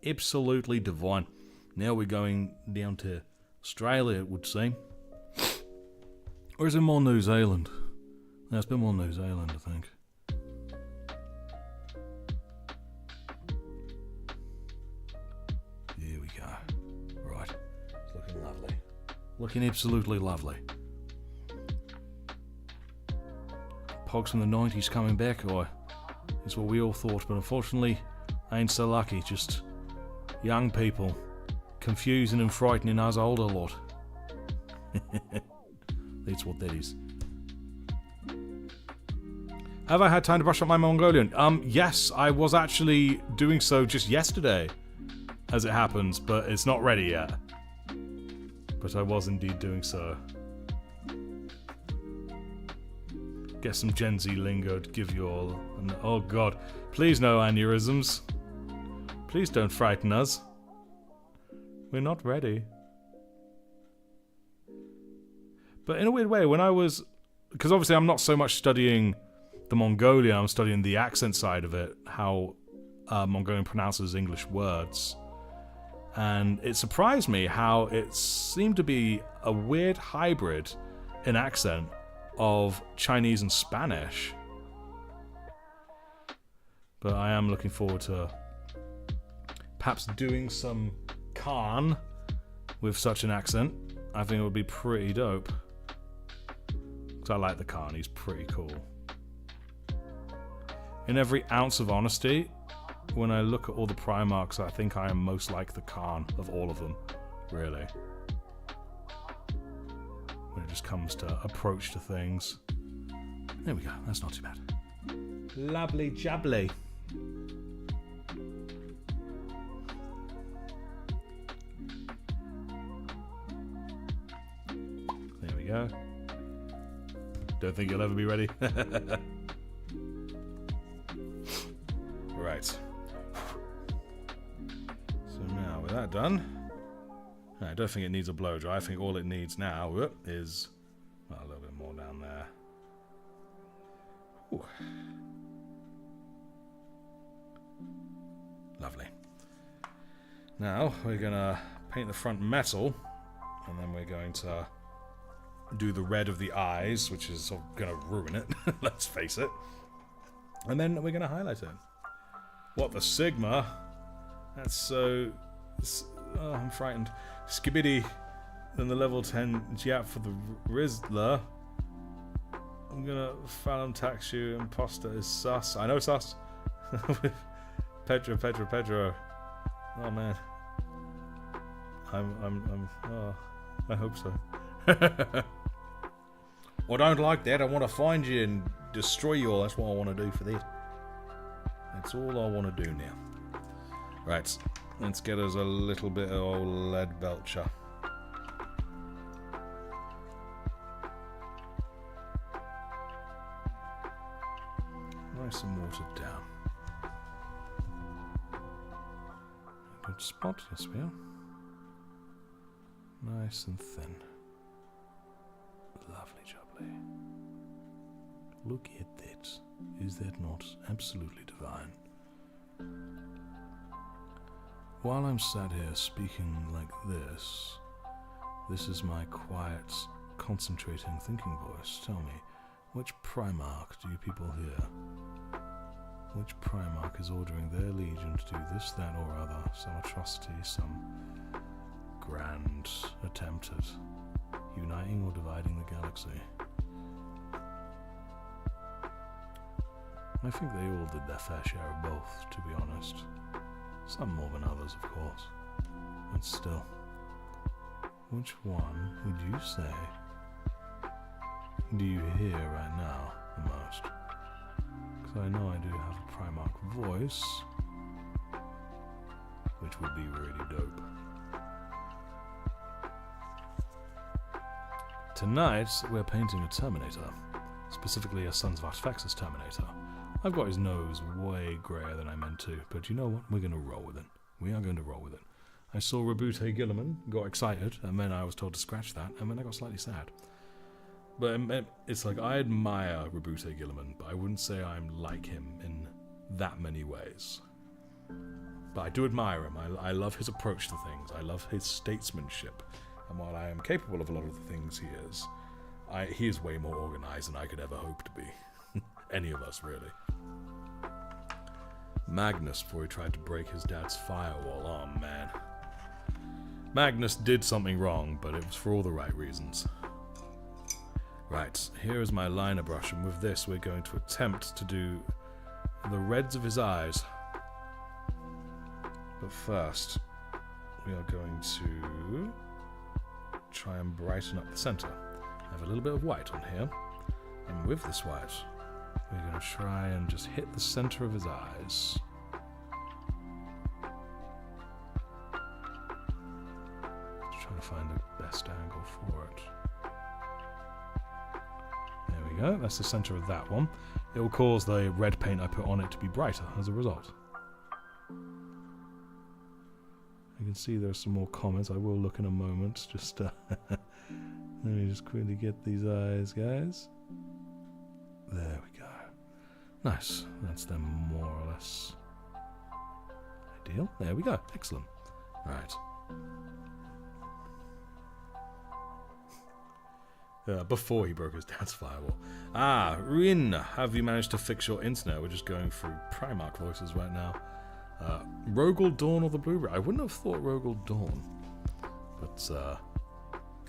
S1: Absolutely divine. Now we're going down to Australia, it would seem. Or is it more New Zealand? No, it's been more New Zealand, I think. Here we go. Right. It's looking lovely. Looking absolutely lovely. Pogs from the 90s coming back, or is what we all thought, but unfortunately, ain't so lucky. Just young people. Confusing and frightening us older lot. That's what that is. Have I had time to brush up my Mongolian? Yes, I was actually doing so just yesterday, as it happens, but it's not ready yet. But I was indeed doing so. Get some Gen Z lingo to give you all an... Oh god, please no aneurysms. Please don't frighten us. We're not ready. But in a weird way, when I was... Because obviously I'm not so much studying the Mongolian, I'm studying the accent side of it, how Mongolian pronounces English words. And it surprised me how it seemed to be a weird hybrid in accent of Chinese and Spanish. But I am looking forward to perhaps doing some Khan with such an accent. I think it would be pretty dope. Because I like the Khan, he's pretty cool. In every ounce of honesty, when I look at all the Primarchs, I think I am most like the Khan of all of them, really. When it just comes to approach to things. There we go, that's not too bad. Lovely jubbly. There we go. Don't think you'll ever be ready. Right. So now with that done, I don't think it needs a blow dry. I think all it needs now is a little bit more down there. Ooh. Lovely. Now we're gonna paint the front metal, and then we're going to do the red of the eyes, which is sort of gonna ruin it. Let's face it. And then we're gonna highlight it. What the Sigma? That's so... Oh, I'm frightened. Skibidi. Then the level 10 Jap for the Rizzler. I'm gonna Phantom tax you. Imposter is sus. I know sus. With Pedro. Oh man. Oh, I hope so. I don't like that. I want to find you and destroy you all. That's what I want to do for that. That's all I want to do now. Right. Let's get us a little bit of old lead belcher. Nice and watered down. Good spot, yes we are. Nice and thin. Lovely jubbly. Look at that. Is that not absolutely divine? While I'm sat here speaking like this is my quiet, concentrating, thinking voice. Tell me, which Primarch do you people hear? Which Primarch is ordering their legion to do this, that, or other? Some atrocity, some grand attempt at uniting or dividing the galaxy? I think they all did their fair share of both, to be honest. Some more than others, of course. But still, which one would you say do you hear right now the most? Because I know I do have a Primarch voice, which would be really dope. Tonight, we're painting a Terminator, specifically a Sons of Artaxis Terminator. I've got his nose way greyer than I meant to, but you know what? We're going to roll with it. We are going to roll with it. I saw Rabute Gilliman, got excited, and then I was told to scratch that, and then I got slightly sad. But it's like, I admire Rabute Gilliman, but I wouldn't say I'm like him in that many ways. But I do admire him. I love his approach to things. I love his statesmanship. And while I am capable of a lot of the things he is way more organized than I could ever hope to be. Any of us, really. Magnus, before he tried to break his dad's firewall. Oh, man. Magnus did something wrong, but it was for all the right reasons. Right, here is my liner brush, and with this we're going to attempt to do the reds of his eyes. But first, we are going to try and brighten up the center. I have a little bit of white on here, and with this white, we're going to try and just hit the center of his eyes. Just trying to find the best angle for it. There we go, that's the center of that one. It will cause the red paint I put on it to be brighter as a result. You can see there's some more comments. I will look in a moment. Just let me just quickly get these eyes, guys. There we go. Nice. That's them more or less ideal. There we go. Excellent. Right. Before he broke his dad's firewall. Ah, Rin, have you managed to fix your internet? We're just going through Primarch voices right now. Rogel Dawn or the Blueberry? I wouldn't have thought Rogel Dawn. But, I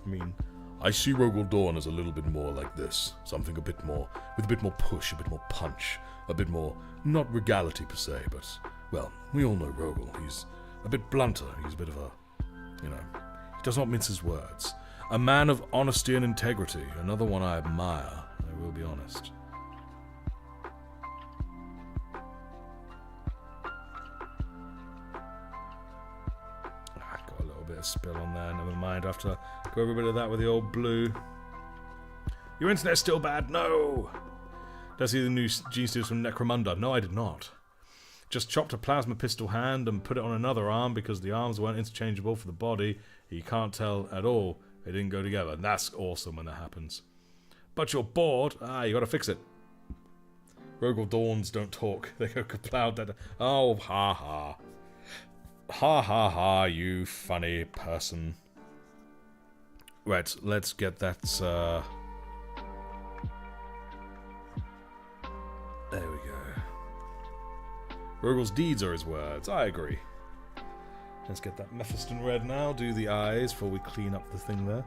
S1: mean, I see Rogel Dawn as a little bit more like this. Something a bit more, with a bit more push, a bit more punch, a bit more, not regality per se, but, well, we all know Rogel. He's a bit blunter. He's a bit of a, he does not mince his words. A man of honesty and integrity. Another one I admire, I will be honest. Got a little bit of spill on there, never mind. I have to go over a bit of that with the old blue. Your internet's still bad? No! Did I see the new Gene Steals from Necromunda? No, I did not. Just chopped a plasma pistol hand and put it on another arm because the arms weren't interchangeable for the body. You can't tell at all. They didn't go together. And that's awesome when that happens. But you're bored? Ah, you gotta fix it. Rogel Dawns don't talk. They go kaplowed that. Oh, ha ha. Ha ha ha, you funny person. Right, let's get that, There we go. Rogel's deeds are his words. I agree. Let's get that Mephiston red now. Do the eyes before we clean up the thing there.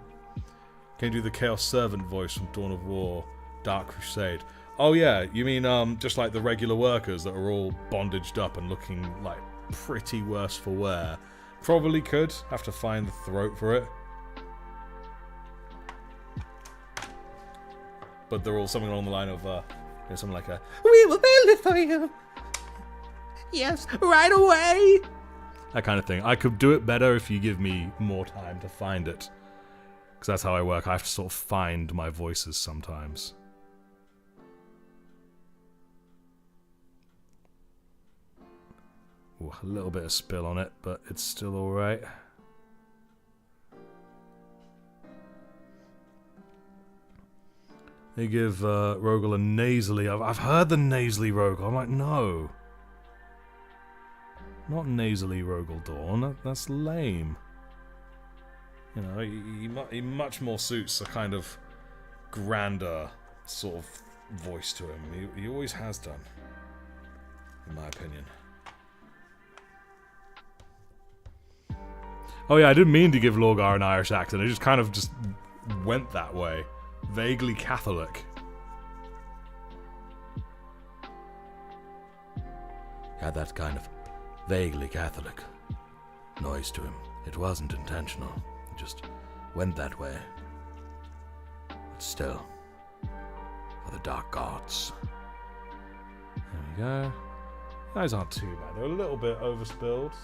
S1: Can you do the Chaos Servant voice from Dawn of War, Dark Crusade? Oh yeah, you mean just like the regular workers that are all bondaged up and looking like pretty worse for wear? Probably could. Have to find the throat for it. But they're all something along the line of, something like a, "We will build it for you. Yes, right away." That kind of thing. I could do it better if you give me more time to find it. Because that's how I work. I have to sort of find my voices sometimes. Ooh, a little bit of spill on it, but it's still alright. They give Rogel a nasally. I've heard the nasally Rogel. I'm like, no. Not nasally Rogel Dawn. That's lame. You know, he much more suits a kind of grander sort of voice to him. He always has done, in my opinion. Oh yeah, I didn't mean to give Lorgar an Irish accent. It just kind of just went that way. Vaguely Catholic. Had that kind of vaguely Catholic noise to him. It wasn't intentional. It just went that way. But still, for the dark gods. There we go. Those aren't too bad. They're a little bit overspilled.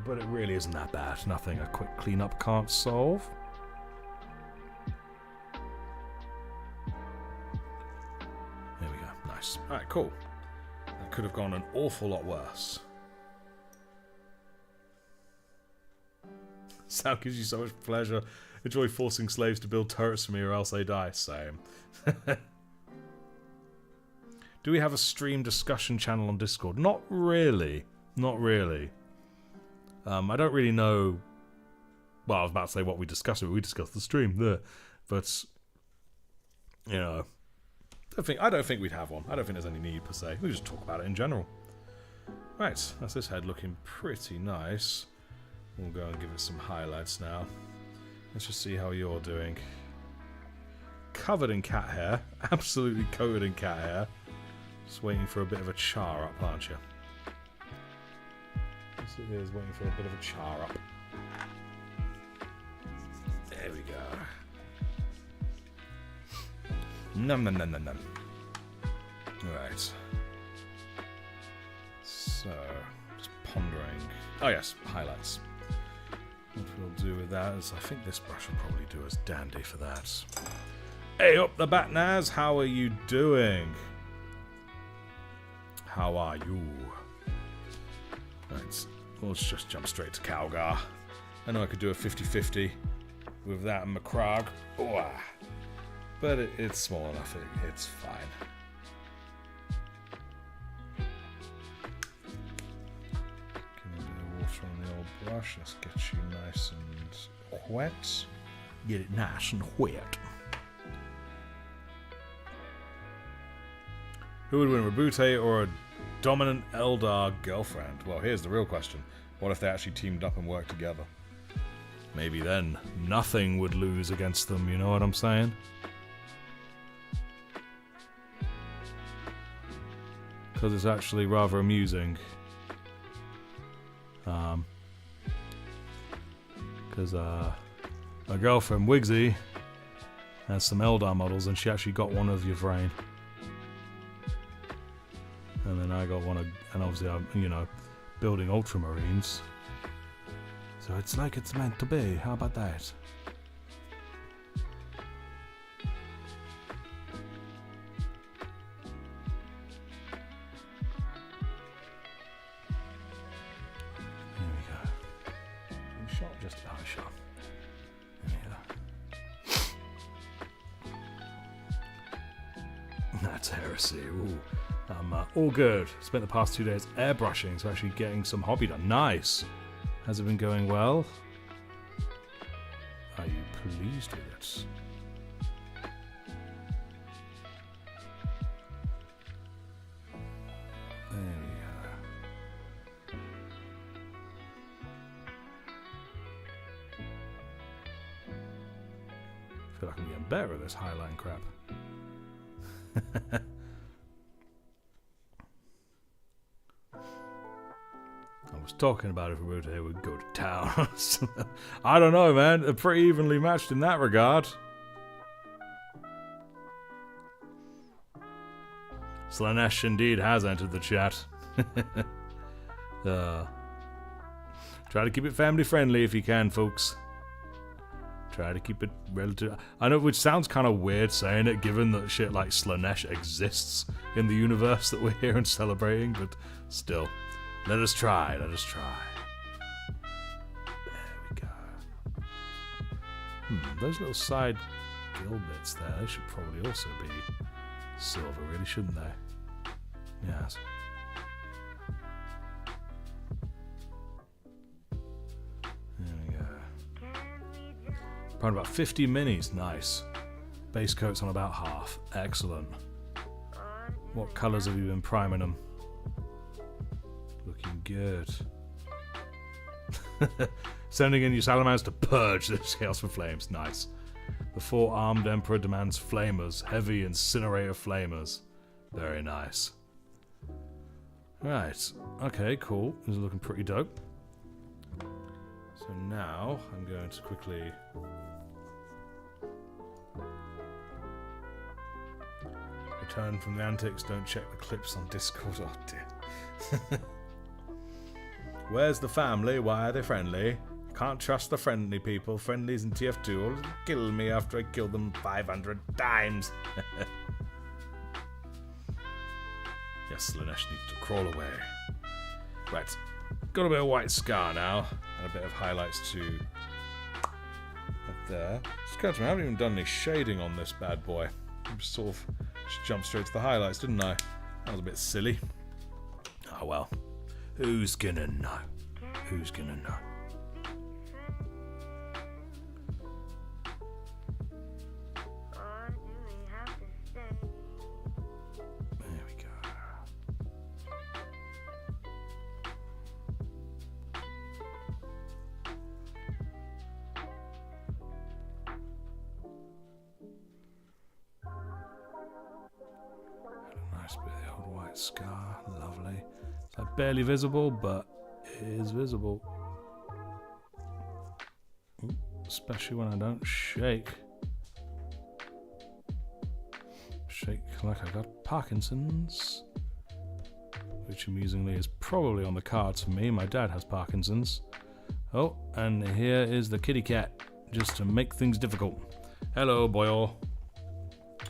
S1: But it really isn't that bad. Nothing a quick cleanup can't solve. There we go. Nice. Alright, cool. That could have gone an awful lot worse. Sound gives you so much pleasure. Enjoy forcing slaves to build turrets for me or else they die. Same. Do we have a stream discussion channel on Discord? Not really. Not really. I don't really know. Well, I was about to say what we discussed, but we discussed the stream there. But you know, I don't think we'd have one. I don't think there's any need per se. We just talk about it in general. Right, that's this head looking pretty nice. We'll go and give it some highlights now. Let's just see how you're doing. Covered in cat hair, absolutely coated in cat hair. Just waiting for a bit of a char up, aren't you? It is waiting for a bit of a char up. There we go. Num. Right. So, just pondering. Oh yes, highlights. What we'll do with that is, I think this brush will probably do us dandy for that. Hey up the bat, Naz. How are you doing? How are you? Right. Let's just jump straight to Calgar. I know I could do a 50-50 with that and Macragge. Oh, but it's small enough. It's fine. Give me a bit of water on the old brush. Let's get you nice and wet. Get it nice and wet. Who would win, Rabute or a dominant Eldar girlfriend? Well, here's the real question. What if they actually teamed up and worked together? Maybe then nothing would lose against them, you know what I'm saying? Because it's actually rather amusing. Because my girlfriend Wigsy has some Eldar models and she actually got one of Yvraine. And then I got one of, and obviously I'm, you know, building Ultramarines. So it's like it's meant to be. How about that? There we go. You shot just about a shot. There we go. That's heresy. Ooh. All good. Spent the past 2 days airbrushing, so actually getting some hobby done. Nice. Has it been going well? Are you pleased with it? feel like I'm getting better at this highline crap. I was talking about if we were here, we'd go to town. I don't know, man. They're pretty evenly matched in that regard. Slanesh indeed has entered the chat. Try to keep it family friendly if you can, folks. Try to keep it relative. I know, which sounds kind of weird saying it, given that shit like Slanesh exists in the universe that we're here and celebrating, but still. Let us try, let us try. There we go. Those little side gill bits there, they should probably also be silver, really, shouldn't they? Yes. There we go. Probably about 50 minis, nice. Base coat's on about half, excellent. What colours have you been priming them? Looking good. Sending in your salamanders to purge this chaos for flames. Nice. The 4-armed emperor demands flamers. Heavy incinerator flamers. Very nice. Right. Okay, cool. This is looking pretty dope. So now I'm going to quickly return from the antics. Don't check the clips on Discord. Oh dear. Where's the family? Why are they friendly? Can't trust the friendly people. Friendlies in TF2 will kill me after I kill them 500 times. Yes, Slanesh needs to crawl away. Right. Got a bit of white scar now. And a bit of highlights too. Up there. Just occurred to me, I haven't even done any shading on this bad boy. I just sort of just jumped straight to the highlights, didn't I? That was a bit silly. Oh well. Who's gonna know? Who's gonna know? There we go. Had a nice bit of the old white scar. Lovely. It's like barely visible, but it is visible. Ooh, especially when I don't shake. Shake like I got Parkinson's. Which amusingly is probably on the cards for me. My dad has Parkinson's. Oh, and here is the kitty cat, just to make things difficult. Hello, boyo.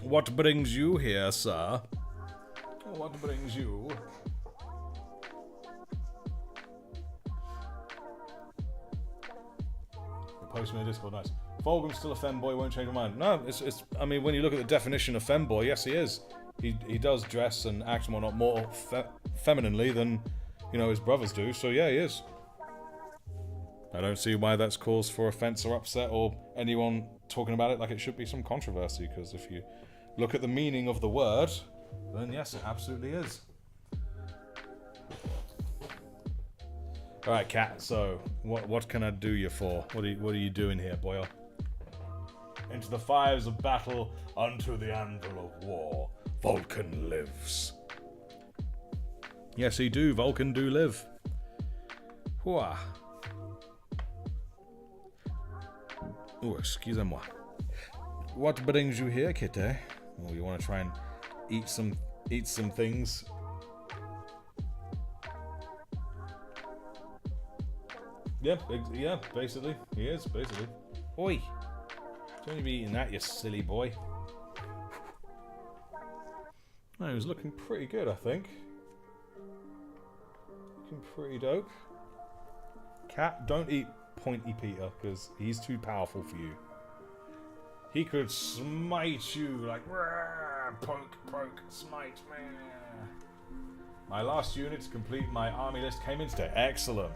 S1: What brings you here, sir? What brings you? Post me in Discord, nice. Volgrim's still a femboy, won't change my mind. No, it's. I mean, when you look at the definition of femboy, yes, he is. He does dress and act and whatnot more femininely than, you know, his brothers do. So yeah, he is. I don't see why that's cause for offence or upset or anyone talking about it like it should be some controversy. Because if you look at the meaning of the word, then yes, it absolutely is. All right, Cat. So, what can I do you for? What are you doing here, boyo? Into the fires of battle, unto the anvil of war, Vulcan lives. Yes, he do. Vulcan do live. Whoa. Oh, excusez-moi. What brings you here, kitty? Oh, you want to try and eat some things? Yeah, basically. He is, basically. Oi! Don't you be eating that, you silly boy. Oh, he was looking pretty good, I think. Looking pretty dope. Cat, don't eat Pointy Peter, because he's too powerful for you. He could smite you like, poke, smite. My last unit to complete my army list came in today. Excellent.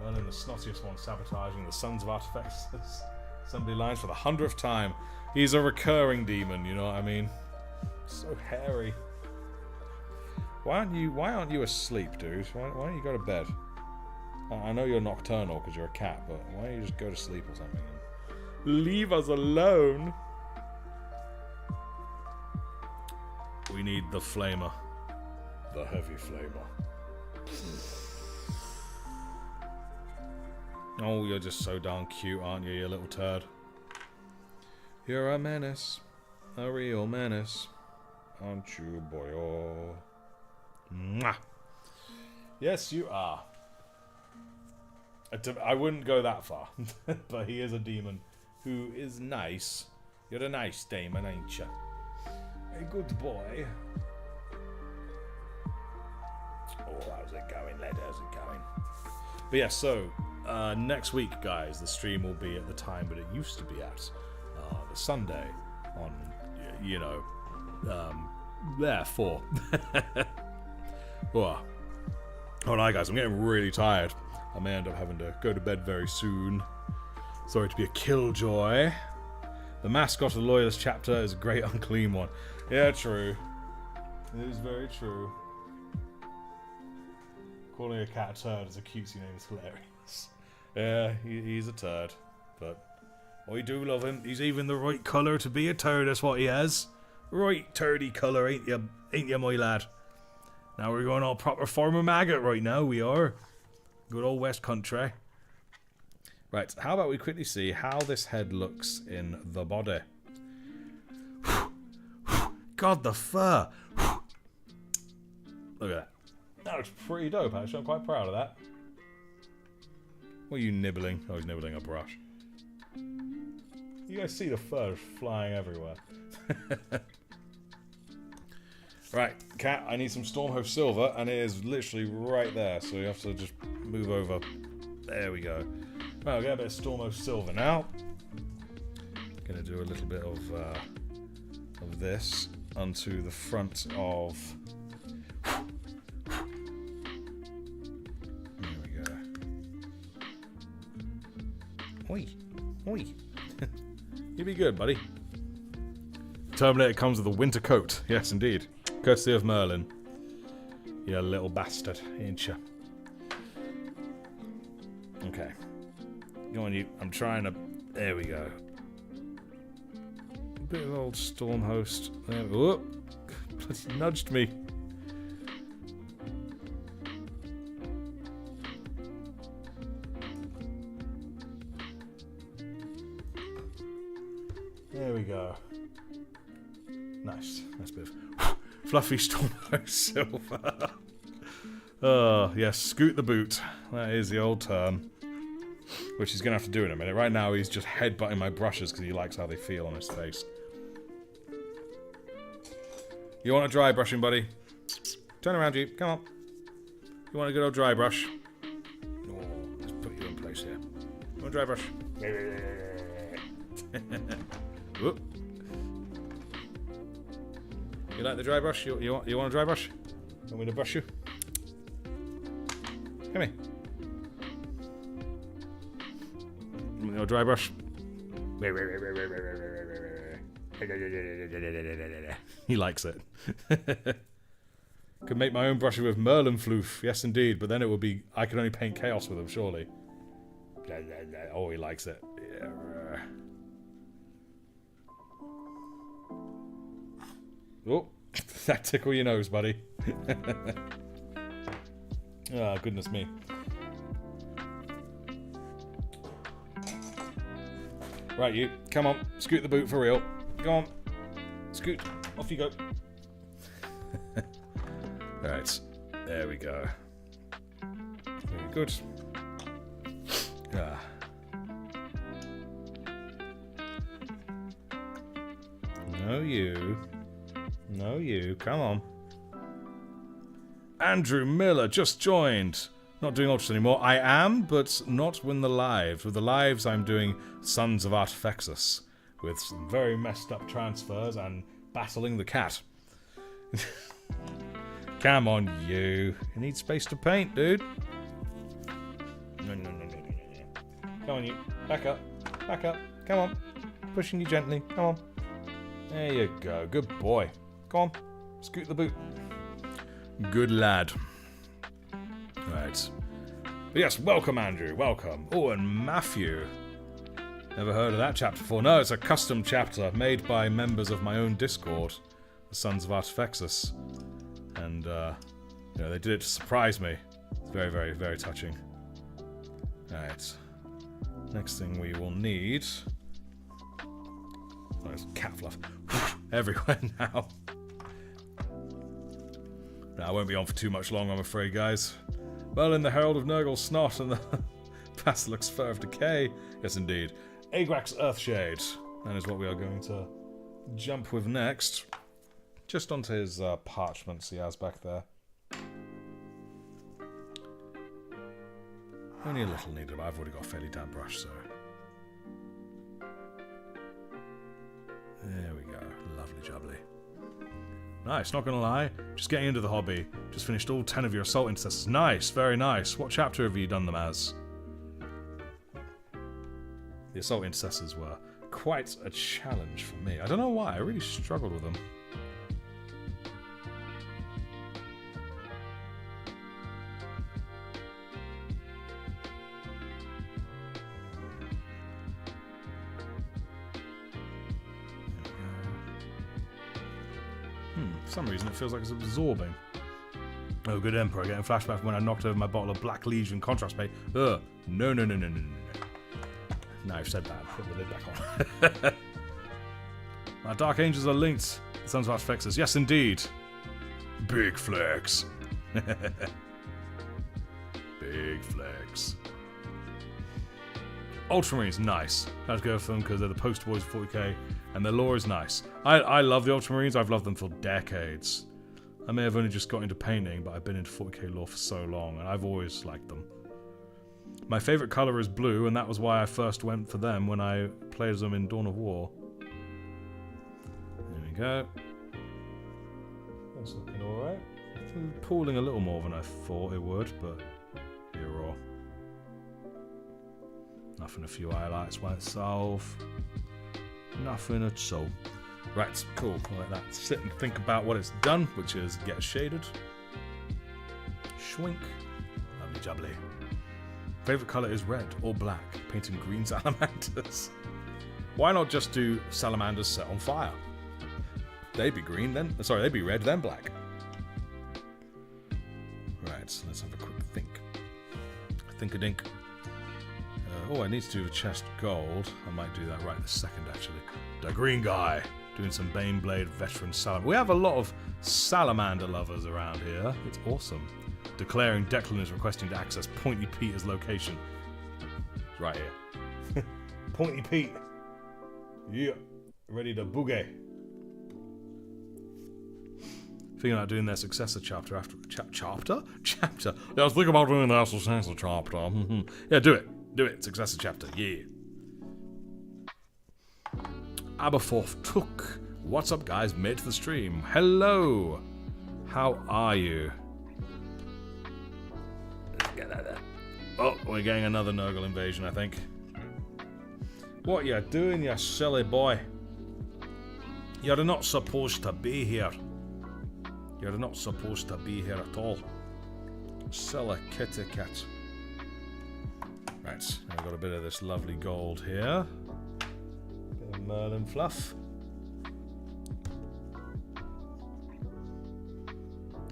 S1: Merlin, the snottiest one, sabotaging the Sons of Artificers assembly lines for the 100th time. He's a recurring demon, you know what I mean? So hairy. Why aren't you asleep, dude? Why don't you go to bed? I know you're nocturnal because you're a cat, but why don't you just go to sleep or something Leave us alone. We need the flamer. The heavy flamer. Oh, you're just so darn cute, aren't you, you little turd? You're a menace. A real menace. Aren't you, boy? Mwah. Yes, you are. I wouldn't go that far. But he is a demon who is nice. You're a nice demon, ain't you? A good boy. Oh, how's it going, lad? How's it going? But yeah, so next week, guys, the stream will be at the time that it used to be at. The Sunday on, you know, 4. Oh, no, guys, I'm getting really tired. I may end up having to go to bed very soon. Sorry to be a killjoy. The mascot of the Loyalist chapter is a great unclean one. Yeah, true. It is very true. Calling a cat a turd as a cutesy name is hilarious. Yeah, he's a turd. But I do love him. He's even the right colour to be a turd, that's what he has. Right turdy colour, ain't you, my lad? Now we're going all proper former maggot right now, we are. Good old West Country. Right, how about we quickly see how this head looks in the body. God, the fur. Look at that. That looks pretty dope, actually. I'm quite proud of that. What are you nibbling? Oh, he's nibbling a brush. You guys see the fur flying everywhere. Right, cat, I need some Stormhost silver, and it is literally right there, so you have to just move over. There we go. Right, I'll get a bit of Stormhost silver now. Gonna do a little bit of this onto the front of... There we go. Oi, oi. You'll be good, buddy. Terminator comes with a winter coat. Yes, indeed. Courtesy of Merlin. You little bastard, ain't you? Okay. Go on, you. I'm trying to... There we go. A bit of old Stormhost. There. Whoop. Bloody nudged me. There we go. Nice. Nice bit of fluffy Stormhost silver. Oh, yes. Scoot the boot. That is the old term. Which he's going to have to do in a minute. Right now, he's just headbutting my brushes because he likes how they feel on his face. You want a dry brushing, buddy? Turn around, you. Come on. You want a good old dry brush? Oh, let's put you in place here. You want a dry brush? Whoop. You like the dry brush? You want a dry brush? Want me to brush you? Come here. You want a dry brush? He likes it. Could make my own brushes with Merlin floof, yes indeed, but then it would be... I could only paint chaos with them, surely. Oh, he likes it. Yeah. Oh, that tickle your nose, buddy. Ah, goodness me. Right, you. Come on. Scoot the boot for real. Go on. Scoot. Off you go. Right. There we go. Very good. Ah. No, you. No, you. Come on. Andrew Miller just joined. Not doing Ultras anymore. I am, but not with the lives. With the lives, I'm doing Sons of Artifexus. With some very messed up transfers and battling the cat. Come on, you. You need space to paint, dude. No. Come on, you. Back up. Back up. Come on. Pushing you gently. Come on. There you go. Good boy. Go on. Scoot the boot. Good lad. Right. But yes, welcome, Andrew. Welcome. Oh, and Matthew. Never heard of that chapter before. No, it's a custom chapter made by members of my own Discord, the Sons of Artifexus. And, you know, they did it to surprise me. It's very, very, very touching. Alright. Next thing we will need... Oh, there's cat fluff everywhere now. Now, I won't be on for too much long, I'm afraid, guys. Well, in the Herald of Nurgle's snot and the Basilisk's Fur of Decay. Yes, indeed. Agrax Earthshade. That is what we are going to jump with next. Just onto his parchments he has back there. Only a little needed, but I've already got a fairly damp brush, so... There we go. Lovely jubbly. Nice, not gonna lie. Just getting into the hobby. Just finished all 10 of your assault intercessors. Nice, very nice. What chapter have you done them as? The assault intercessors were quite a challenge for me. I don't know why, I really struggled with them. For some reason it feels like it's absorbing. Oh, good Emperor, getting flashback when I knocked over my bottle of Black Legion contrast paint. Ugh, no. Now I've said that, put the lid back on. My Dark Angels are linked. The Sons of Artifexus. Yes, indeed. Big flex. Big flex. Ultramarines, nice. I have to go for them because they're the poster boys of 40k, and their lore is nice. I love the Ultramarines. I've loved them for decades. I may have only just got into painting, but I've been into 40k lore for so long, and I've always liked them. My favourite colour is blue, and that was why I first went for them when I played as them in Dawn of War. There we go. That's looking alright. Pooling a little more than I thought it would, but you're raw. Nothing a few highlights by itself. Nothing at all. Right, cool. I'll let that sit and think about what it's done, which is get shaded. Schwink. Lovely jubbly. Favourite colour is red or black. Painting green salamanders. Why not just do salamanders set on fire? They'd be green then. Sorry, they'd be red then black. Right, let's have a quick think. Think-a-dink. Oh, I need to do the chest gold. I might do that right this second, actually. The green guy. Doing some Baneblade veteran salamander. We have a lot of salamander lovers around here. It's awesome. Declaring Declan is requesting to access Pointy Peter's location. It's right here. Pointy Pete. Yeah. Ready to boogie. Thinking about doing their successor chapter after... Chapter? Chapter? Yeah, I was thinking about doing their successor chapter. Yeah, do it. Do it. Successor chapter. Yeah. Aberforth Took. What's up, guys? Made to the stream. Hello. How are you? Let's get that there. Oh, we're getting another Nurgle invasion, I think. What you doing, you silly boy? You're not supposed to be here. You're not supposed to be here at all. Silly kitty cat. Right, I've got a bit of this lovely gold here. Bit of Merlin fluff.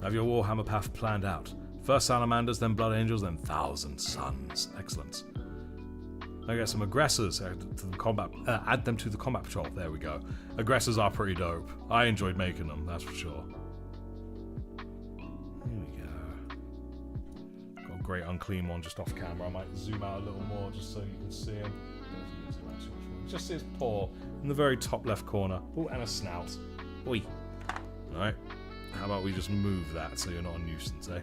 S1: Have your Warhammer path planned out. First Salamanders, then Blood Angels, then Thousand Suns. Excellent. Now get some aggressors. Add them to the combat patrol. There we go. Aggressors are pretty dope. I enjoyed making them, that's for sure. Here we go. Got a great unclean one just off camera. I might zoom out a little more just so you can see him. Just see his paw in the very top left corner. Oh, and a snout. Oi. Alright. How about we just move that so you're not a nuisance, eh?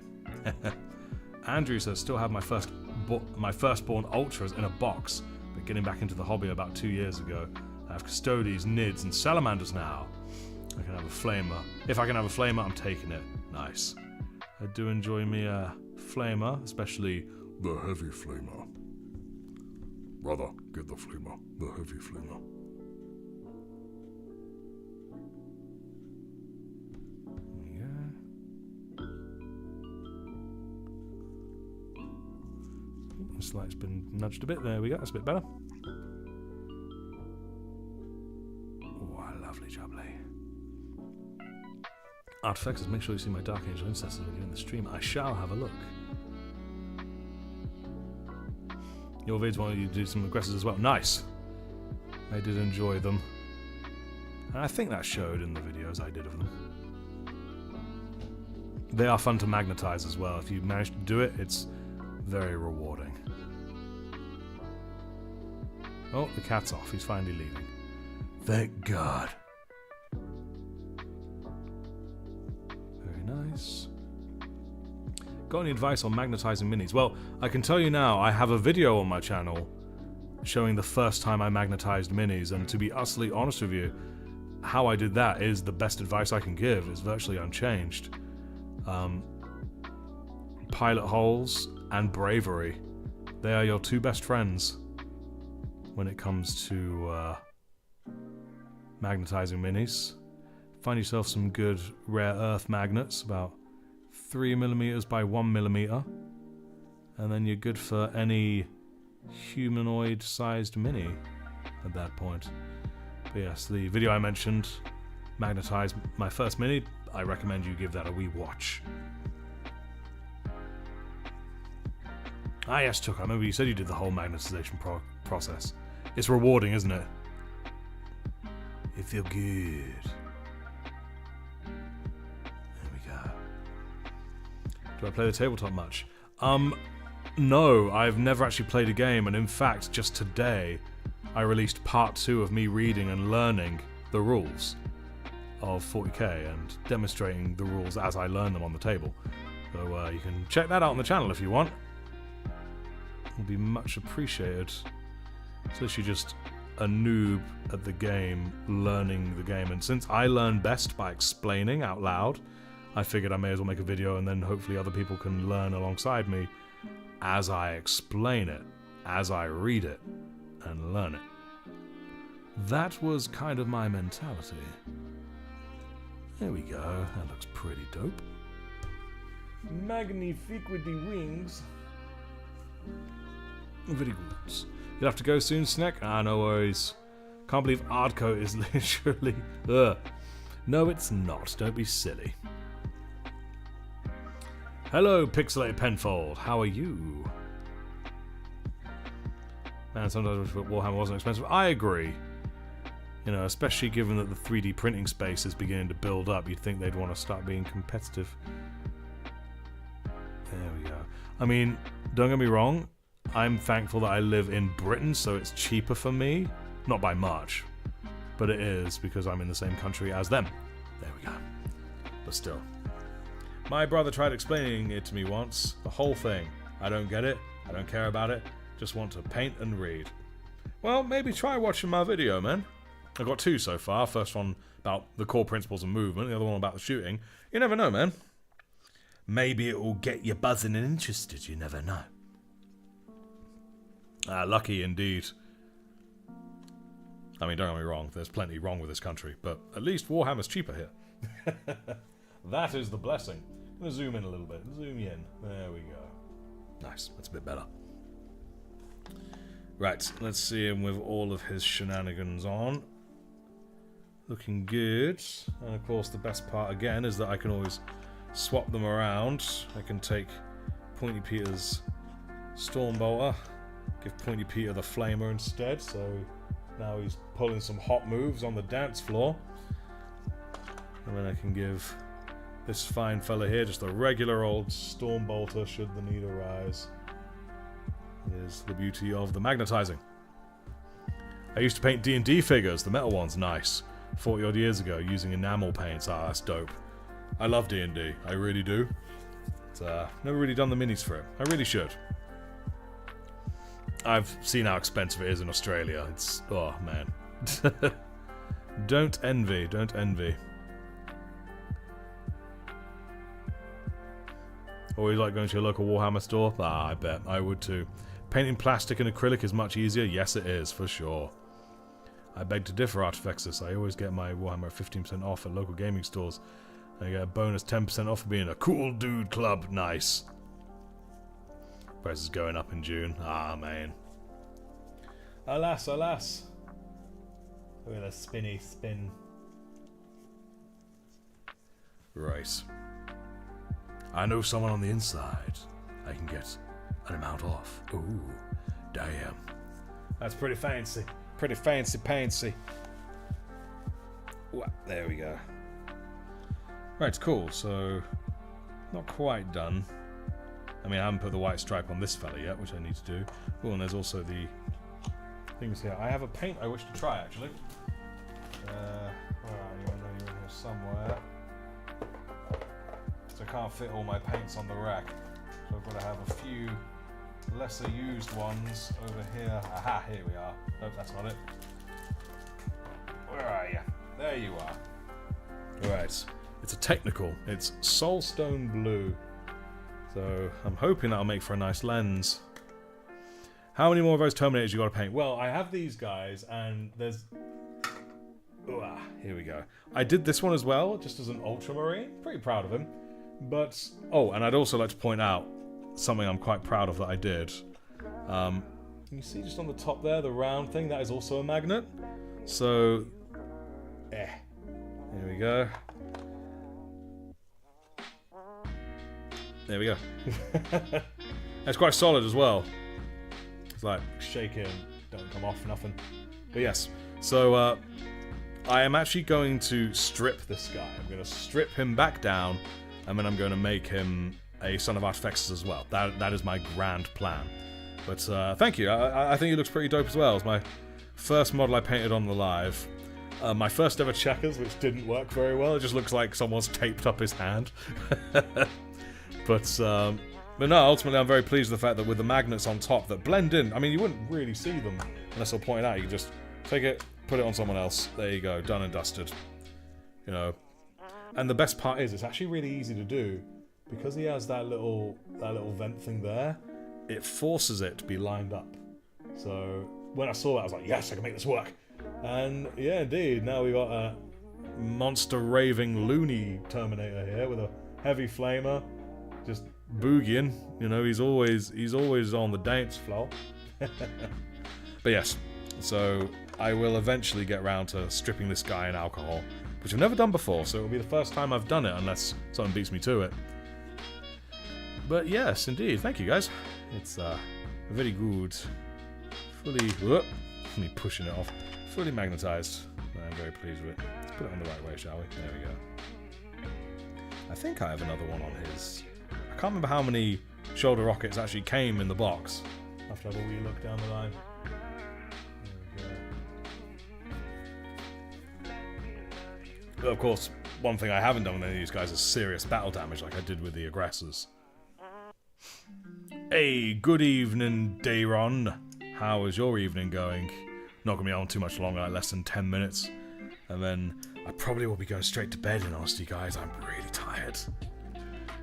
S1: Andrew says, still have my firstborn ultras in a box, but getting back into the hobby about 2 years ago. I have custodies, nids, and salamanders now. I can have a flamer. If I can have a flamer, I'm taking it. Nice. I do enjoy me a flamer, especially the heavy flamer. Brother, get the flamer. The heavy flamer. This light's been nudged a bit. There we go. That's a bit better. Artifactors, make sure you see my Dark Angel Incestors when you're in the stream. I shall have a look. Your vids want you to do some aggressors as well. Nice. I did enjoy them. And I think that showed in the videos I did of them. They are fun to magnetize as well. If you manage to do it, it's very rewarding. Oh, the cat's off. He's finally leaving. Thank God. Very nice. Got any advice on magnetizing minis? Well, I can tell you now, I have a video on my channel showing the first time I magnetized minis, and to be utterly honest with you, how I did that is the best advice I can give. It's virtually unchanged. Pilot holes and bravery. They are your two best friends when it comes to magnetizing minis. Find yourself some good rare earth magnets, about 3mm by 1mm, and then you're good for any humanoid sized mini at that point. But yes, the video I mentioned, magnetized my first mini. I recommend you give that a wee watch. Ah yes, Chuck, I remember you said you did the whole magnetization process. It's rewarding, isn't it? It feels good. There we go. Do I play the tabletop much? No, I've never actually played a game, and in fact, just today, I released part 2 of me reading and learning the rules of 40k and demonstrating the rules as I learn them on the table. So you can check that out on the channel if you want. It'll be much appreciated. So you're just a noob at the game, learning the game, and since I learn best by explaining out loud, I figured I may as well make a video, and then hopefully other people can learn alongside me as I explain it, as I read it, and learn it. That was kind of my mentality. There we go, that looks pretty dope. Magnifique with the wings. Very good. You'll have to go soon, Snack? Ah, no worries. Can't believe Ardco is literally... Ugh. No, it's not. Don't be silly. Hello, Pixelated Penfold. How are you? Man, sometimes I wish Warhammer wasn't expensive. I agree. You know, especially given that the 3D printing space is beginning to build up, you'd think they'd want to start being competitive. There we go. I mean, don't get me wrong. I'm thankful that I live in Britain, so it's cheaper for me. Not by much, but it is because I'm in the same country as them. There we go. But still. My brother tried explaining it to me once. The whole thing. I don't get it. I don't care about it. Just want to paint and read. Well, maybe try watching my video, man. I've got 2 so far. First one about the core principles of movement. The other one about the shooting. You never know, man. Maybe it will get you buzzing and interested. You never know. Lucky indeed. I mean, don't get me wrong, there's plenty wrong with this country, but at least Warhammer's cheaper here. That is the blessing. I'm going to zoom in a little bit. Zoom in. There we go. Nice. That's a bit better. Right, let's see him with all of his shenanigans on. Looking good. And of course, the best part again is that I can always swap them around. I can take Pointy Peter's Stormbolter, give Pointy Peter the Flamer instead, so now he's pulling some hot moves on the dance floor. And then I can give this fine fella here just a regular old Stormbolter should the need arise. Here's the beauty of the magnetizing. I used to paint D&D figures, the metal ones, nice. 40 odd years ago using enamel paints. Ah, that's dope. I love D&D, I really do. But, never really done the minis for it. I really should. I've seen how expensive it is in Australia. It's... oh, man. Don't envy, don't envy. Always like going to your local Warhammer store? Ah, I bet. I would too. Painting plastic and acrylic is much easier? Yes, it is, for sure. I beg to differ, Artifexus. I always get my Warhammer 15% off at local gaming stores. I get a bonus 10% off for being a cool dude club. Nice. Price is going up in June. Ah, man. Alas, alas. Look at that spinny spin. Right. I know someone on the inside. I can get an amount off. Ooh, damn. That's pretty fancy. Pretty fancy-pantsy. There we go. Right, cool. So, not quite done. I mean, I haven't put the white stripe on this fella yet, which I need to do. Oh, and there's also the things here. I have a paint I wish to try, actually. Where are you? I know you're in here somewhere. So I can't fit all my paints on the rack. So I've got to have a few lesser used ones over here. Aha, here we are. Nope, that's not it. Where are you? There you are. Right. It's a technical. It's Soulstone Blue. So I'm hoping that'll make for a nice lens. How many more of those Terminators you got to paint? Well, I have these guys, and there's... here we go. I did this one as well, just as an Ultramarine. Pretty proud of him. But... Oh, and I'd also like to point out something I'm quite proud of that I did. You see just on the top there, the round thing? That is also a magnet. So... Here we go. There we go. It's quite solid as well. It's like shaking, don't come off, nothing. But yes, so I am actually going to strip this guy. I'm going to strip him back down, and then I'm going to make him a Son of Artifexes as well. That is my grand plan. But thank you. I think he looks pretty dope as well. It's my first model I painted on the live. My first ever checkers, which didn't work very well. It just looks like someone's taped up his hand. But no, ultimately I'm very pleased with the fact that with the magnets on top that blend in. I mean, you wouldn't really see them unless I point it out. You can just take it, put it on someone else. There you go, done and dusted. You know. And the best part is, it's actually really easy to do because he has that little vent thing there. It forces it to be lined up. So when I saw that, I was like, yes, I can make this work. And yeah, indeed, now we got a monster raving loony Terminator here with a heavy flamer. Just boogieing, you know, he's always on the dance floor. But yes, so I will eventually get around to stripping this guy in alcohol, which I've never done before, so it'll be the first time I've done it unless someone beats me to it. But yes, indeed, thank you guys. It's very good. Fully, me pushing it off. Fully magnetized. I'm very pleased with it. Let's put it on the right way, shall we? There we go. I think I have another one on his. I can't remember how many shoulder rockets actually came in the box. I'll have to have a wee look down the line. There we go. But of course, one thing I haven't done with any of these guys is serious battle damage like I did with the aggressors. Hey, good evening, Dayron. How is your evening going? Not going to be on too much longer, like less than 10 minutes. And then I probably will be going straight to bed, in honesty, guys. I'm really tired.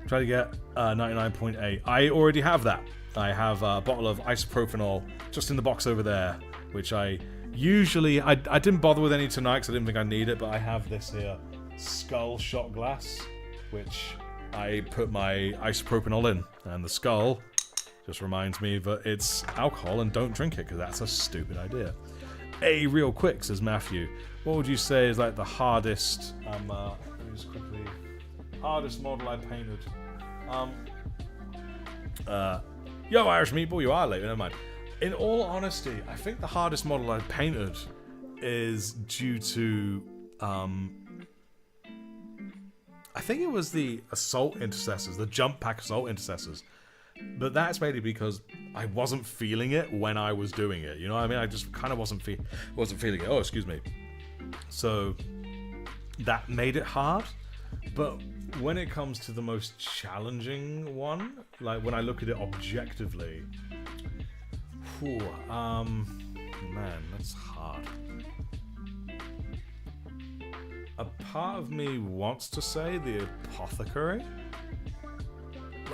S1: Try to get 99.8. I already have that. I have a bottle of isopropanol just in the box over there, which I usually... I didn't bother with any tonight because I didn't think I need it, but I have this here skull shot glass, which I put my isopropanol in. And the skull just reminds me that it's alcohol and don't drink it because that's a stupid idea. Hey, real quick, says Matthew. What would you say is like the hardest... let me just quickly... Hardest model I painted. Yo, Irish Meatball, you are late, never mind. In all honesty, I think the hardest model I painted is due to, I think it was the Assault Intercessors, the Jump Pack Assault Intercessors. But that's mainly because I wasn't feeling it when I was doing it. You know what I mean? I just kind of wasn't feeling it. Oh, excuse me. So that made it hard. But when it comes to the most challenging one, like when I look at it objectively, man, that's hard. A part of me wants to say the Apothecary.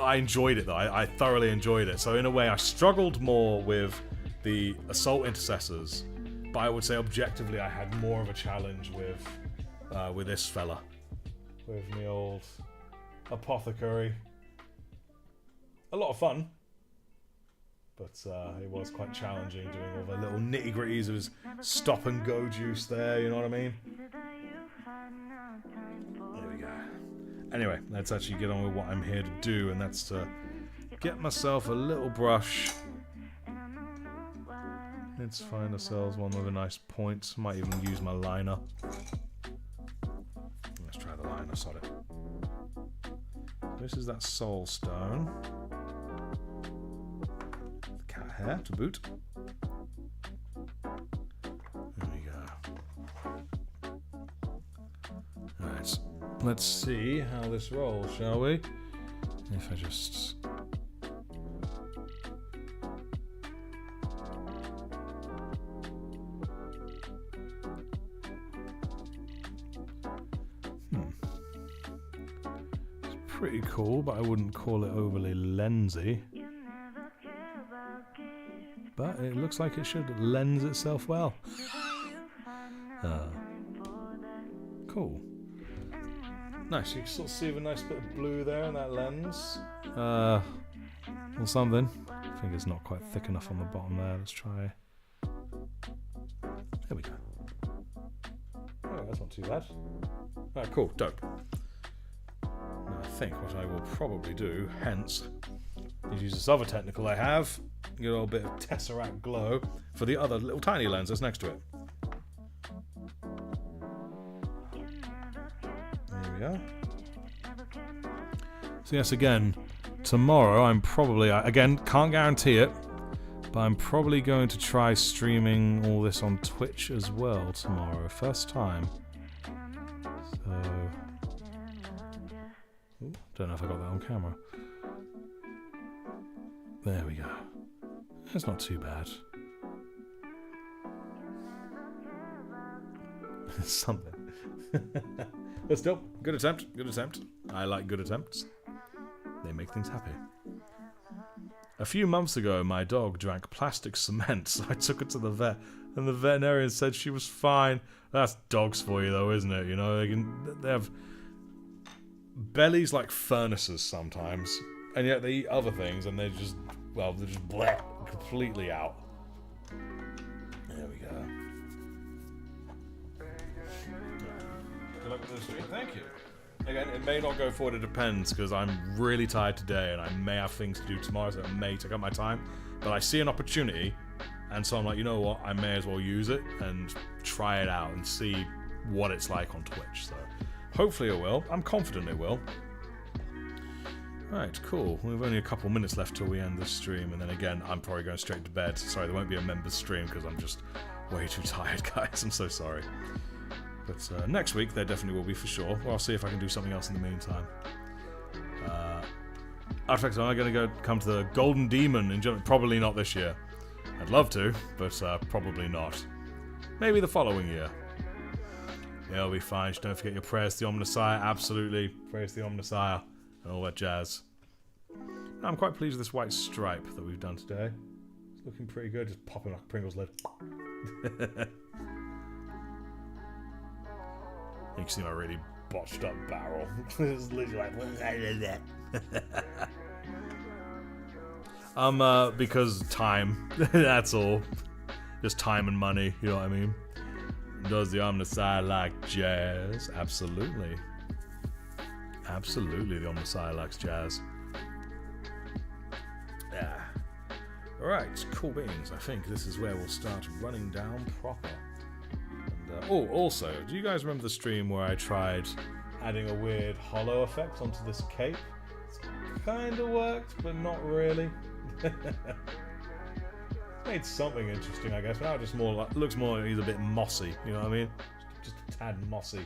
S1: I enjoyed it though. I thoroughly enjoyed it. So in a way, I struggled more with the Assault Intercessors, but I would say objectively, I had more of a challenge with this fella. With me old Apothecary. A lot of fun, but it was quite challenging doing all the little nitty gritties of his stop and go juice there, you know what I mean? There we go. Anyway, let's actually get on with what I'm here to do, and that's to get myself a little brush. Let's find ourselves one with a nice point. Might even use my liner. Let's try the liner, sod it. This is that soul stone. The cat hair to boot. There we go. Right, let's see how this rolls, shall we? If I just... Pretty cool, but I wouldn't call it overly lensy. But it looks like it should lens itself well. Cool. Nice, you can sort of see a nice bit of blue there in that lens. Or something. I think it's not quite thick enough on the bottom there. Let's try. There we go. Oh, that's not too bad. Alright, cool, dope. I think what I will probably do, hence, is use this other technical I have, get a little bit of Tesseract glow for the other little tiny lens that's next to it. There we go. So yes, again, tomorrow I'm probably, again, can't guarantee it, but I'm probably going to try streaming all this on Twitch as well tomorrow, first time. So... don't know if I got that on camera. There we go. That's not too bad. Something. But still, good attempt, good attempt. I like good attempts. They make things happy. A few months ago, my dog drank plastic cement, so I took her to the vet, and the veterinarian said she was fine. That's dogs for you, though, isn't it? You know, they have... bellies like furnaces sometimes, and yet they eat other things and they're just, well, they're just bleh, completely out. There we go. Good luck with the stream. Thank you. Again, it may not go forward, it depends, because I'm really tired today and I may have things to do tomorrow, so it may take up my time. But I see an opportunity, and so I'm like, you know what, I may as well use it and try it out and see what it's like on Twitch. So hopefully it will. I'm confident it will. Right, cool. We've only a couple minutes left till we end this stream, and then again, I'm probably going straight to bed. Sorry, there won't be a members stream because I'm just way too tired, guys. I'm so sorry. But next week, there definitely will be for sure. Well, I'll see if I can do something else in the meantime. Artifacts, am I going to come to the Golden Demon in Germany? Probably not this year. I'd love to, but probably not. Maybe the following year. Yeah, it'll be fine. Just don't forget your prayers to the Omnissiah. Absolutely. Prayers to the Omnissiah. And all that jazz. I'm quite pleased with this white stripe that we've done today. It's looking pretty good. Just popping like a Pringles lid. You can see my really botched up barrel. It's literally like... because time. That's all. Just time and money. You know what I mean? Does the Omnissiah like jazz? Absolutely. Absolutely, the Omnissiah likes jazz. Yeah. Alright, cool beans. I think this is where we'll start running down proper. And, oh, also, do you guys remember the stream where I tried adding a weird hollow effect onto this cape? It's kind of worked, but not really. Made something interesting, I guess. Now it just more like, looks more like he's a bit mossy, you know what I mean? Just a tad mossy.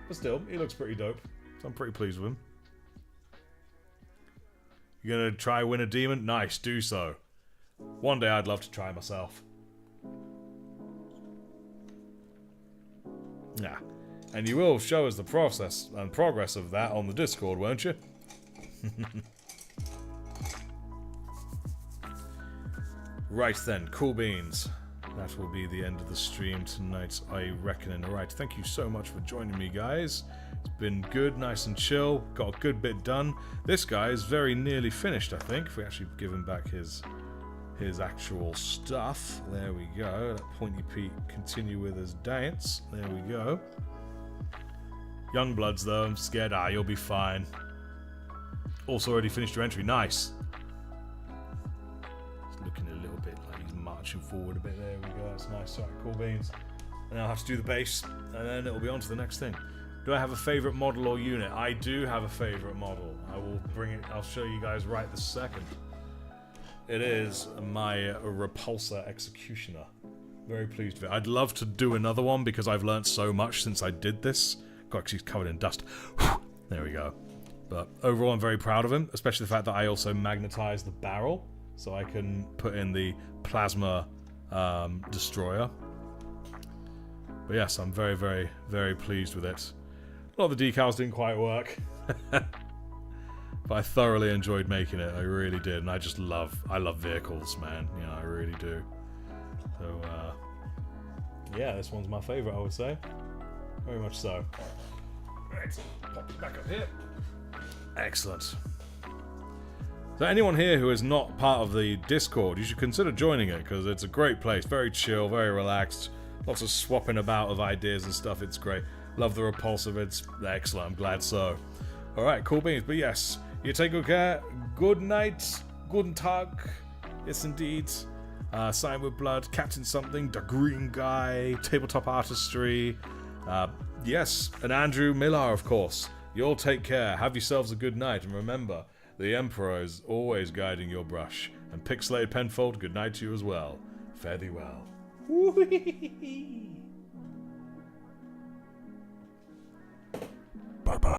S1: But still, he looks pretty dope. So I'm pretty pleased with him. You gonna try win a demon? Nice, do so. One day I'd love to try myself. Yeah. And you will show us the process and progress of that on the Discord, won't you? Right then, cool beans. That will be the end of the stream tonight, I reckon. Alright, thank you so much for joining me, guys. It's been good, nice and chill. Got a good bit done. This guy is very nearly finished, I think. If we actually give him back his actual stuff. There we go. Let Pointy Pete continue with his dance. There we go. Young bloods, though. I'm scared. Ah, you'll be fine. Also already finished your entry. Nice. It's looking a little bit like he's marching forward a bit. There we go. That's nice. Alright, cool beans. And I'll have to do the base, and then it'll be on to the next thing. Do I have a favourite model or unit? I do have a favourite model. I will bring it. I'll show you guys right this second. It is my Repulsor Executioner. Very pleased with it. I'd love to do another one because I've learnt so much since I did this. God, she's covered in dust. There we go. But overall, I'm very proud of him, especially the fact that I also magnetized the barrel, so I can put in the plasma destroyer. But yes, I'm very, very, very pleased with it. A lot of the decals didn't quite work. But I thoroughly enjoyed making it. I really did. And I love vehicles, man. You know, I really do. So, yeah, this one's my favorite, I would say. Very much so. Right, pop it back up here. Excellent. So anyone here who is not part of the Discord, you should consider joining it, because it's a great place. Very chill, very relaxed. Lots of swapping about of ideas and stuff. It's great. Love the Repulsive. It's excellent. I'm glad so. Alright, cool beans. But yes, you take good care. Good night. Guten Tag. Yes, indeed. Sign with Blood. Captain Something. The Green Guy. Tabletop Artistry. Yes, and Andrew Millar, of course. You all take care. Have yourselves a good night. And remember, the Emperor is always guiding your brush. And Pixelated Penfold, good night to you as well. Fare thee well. Whee!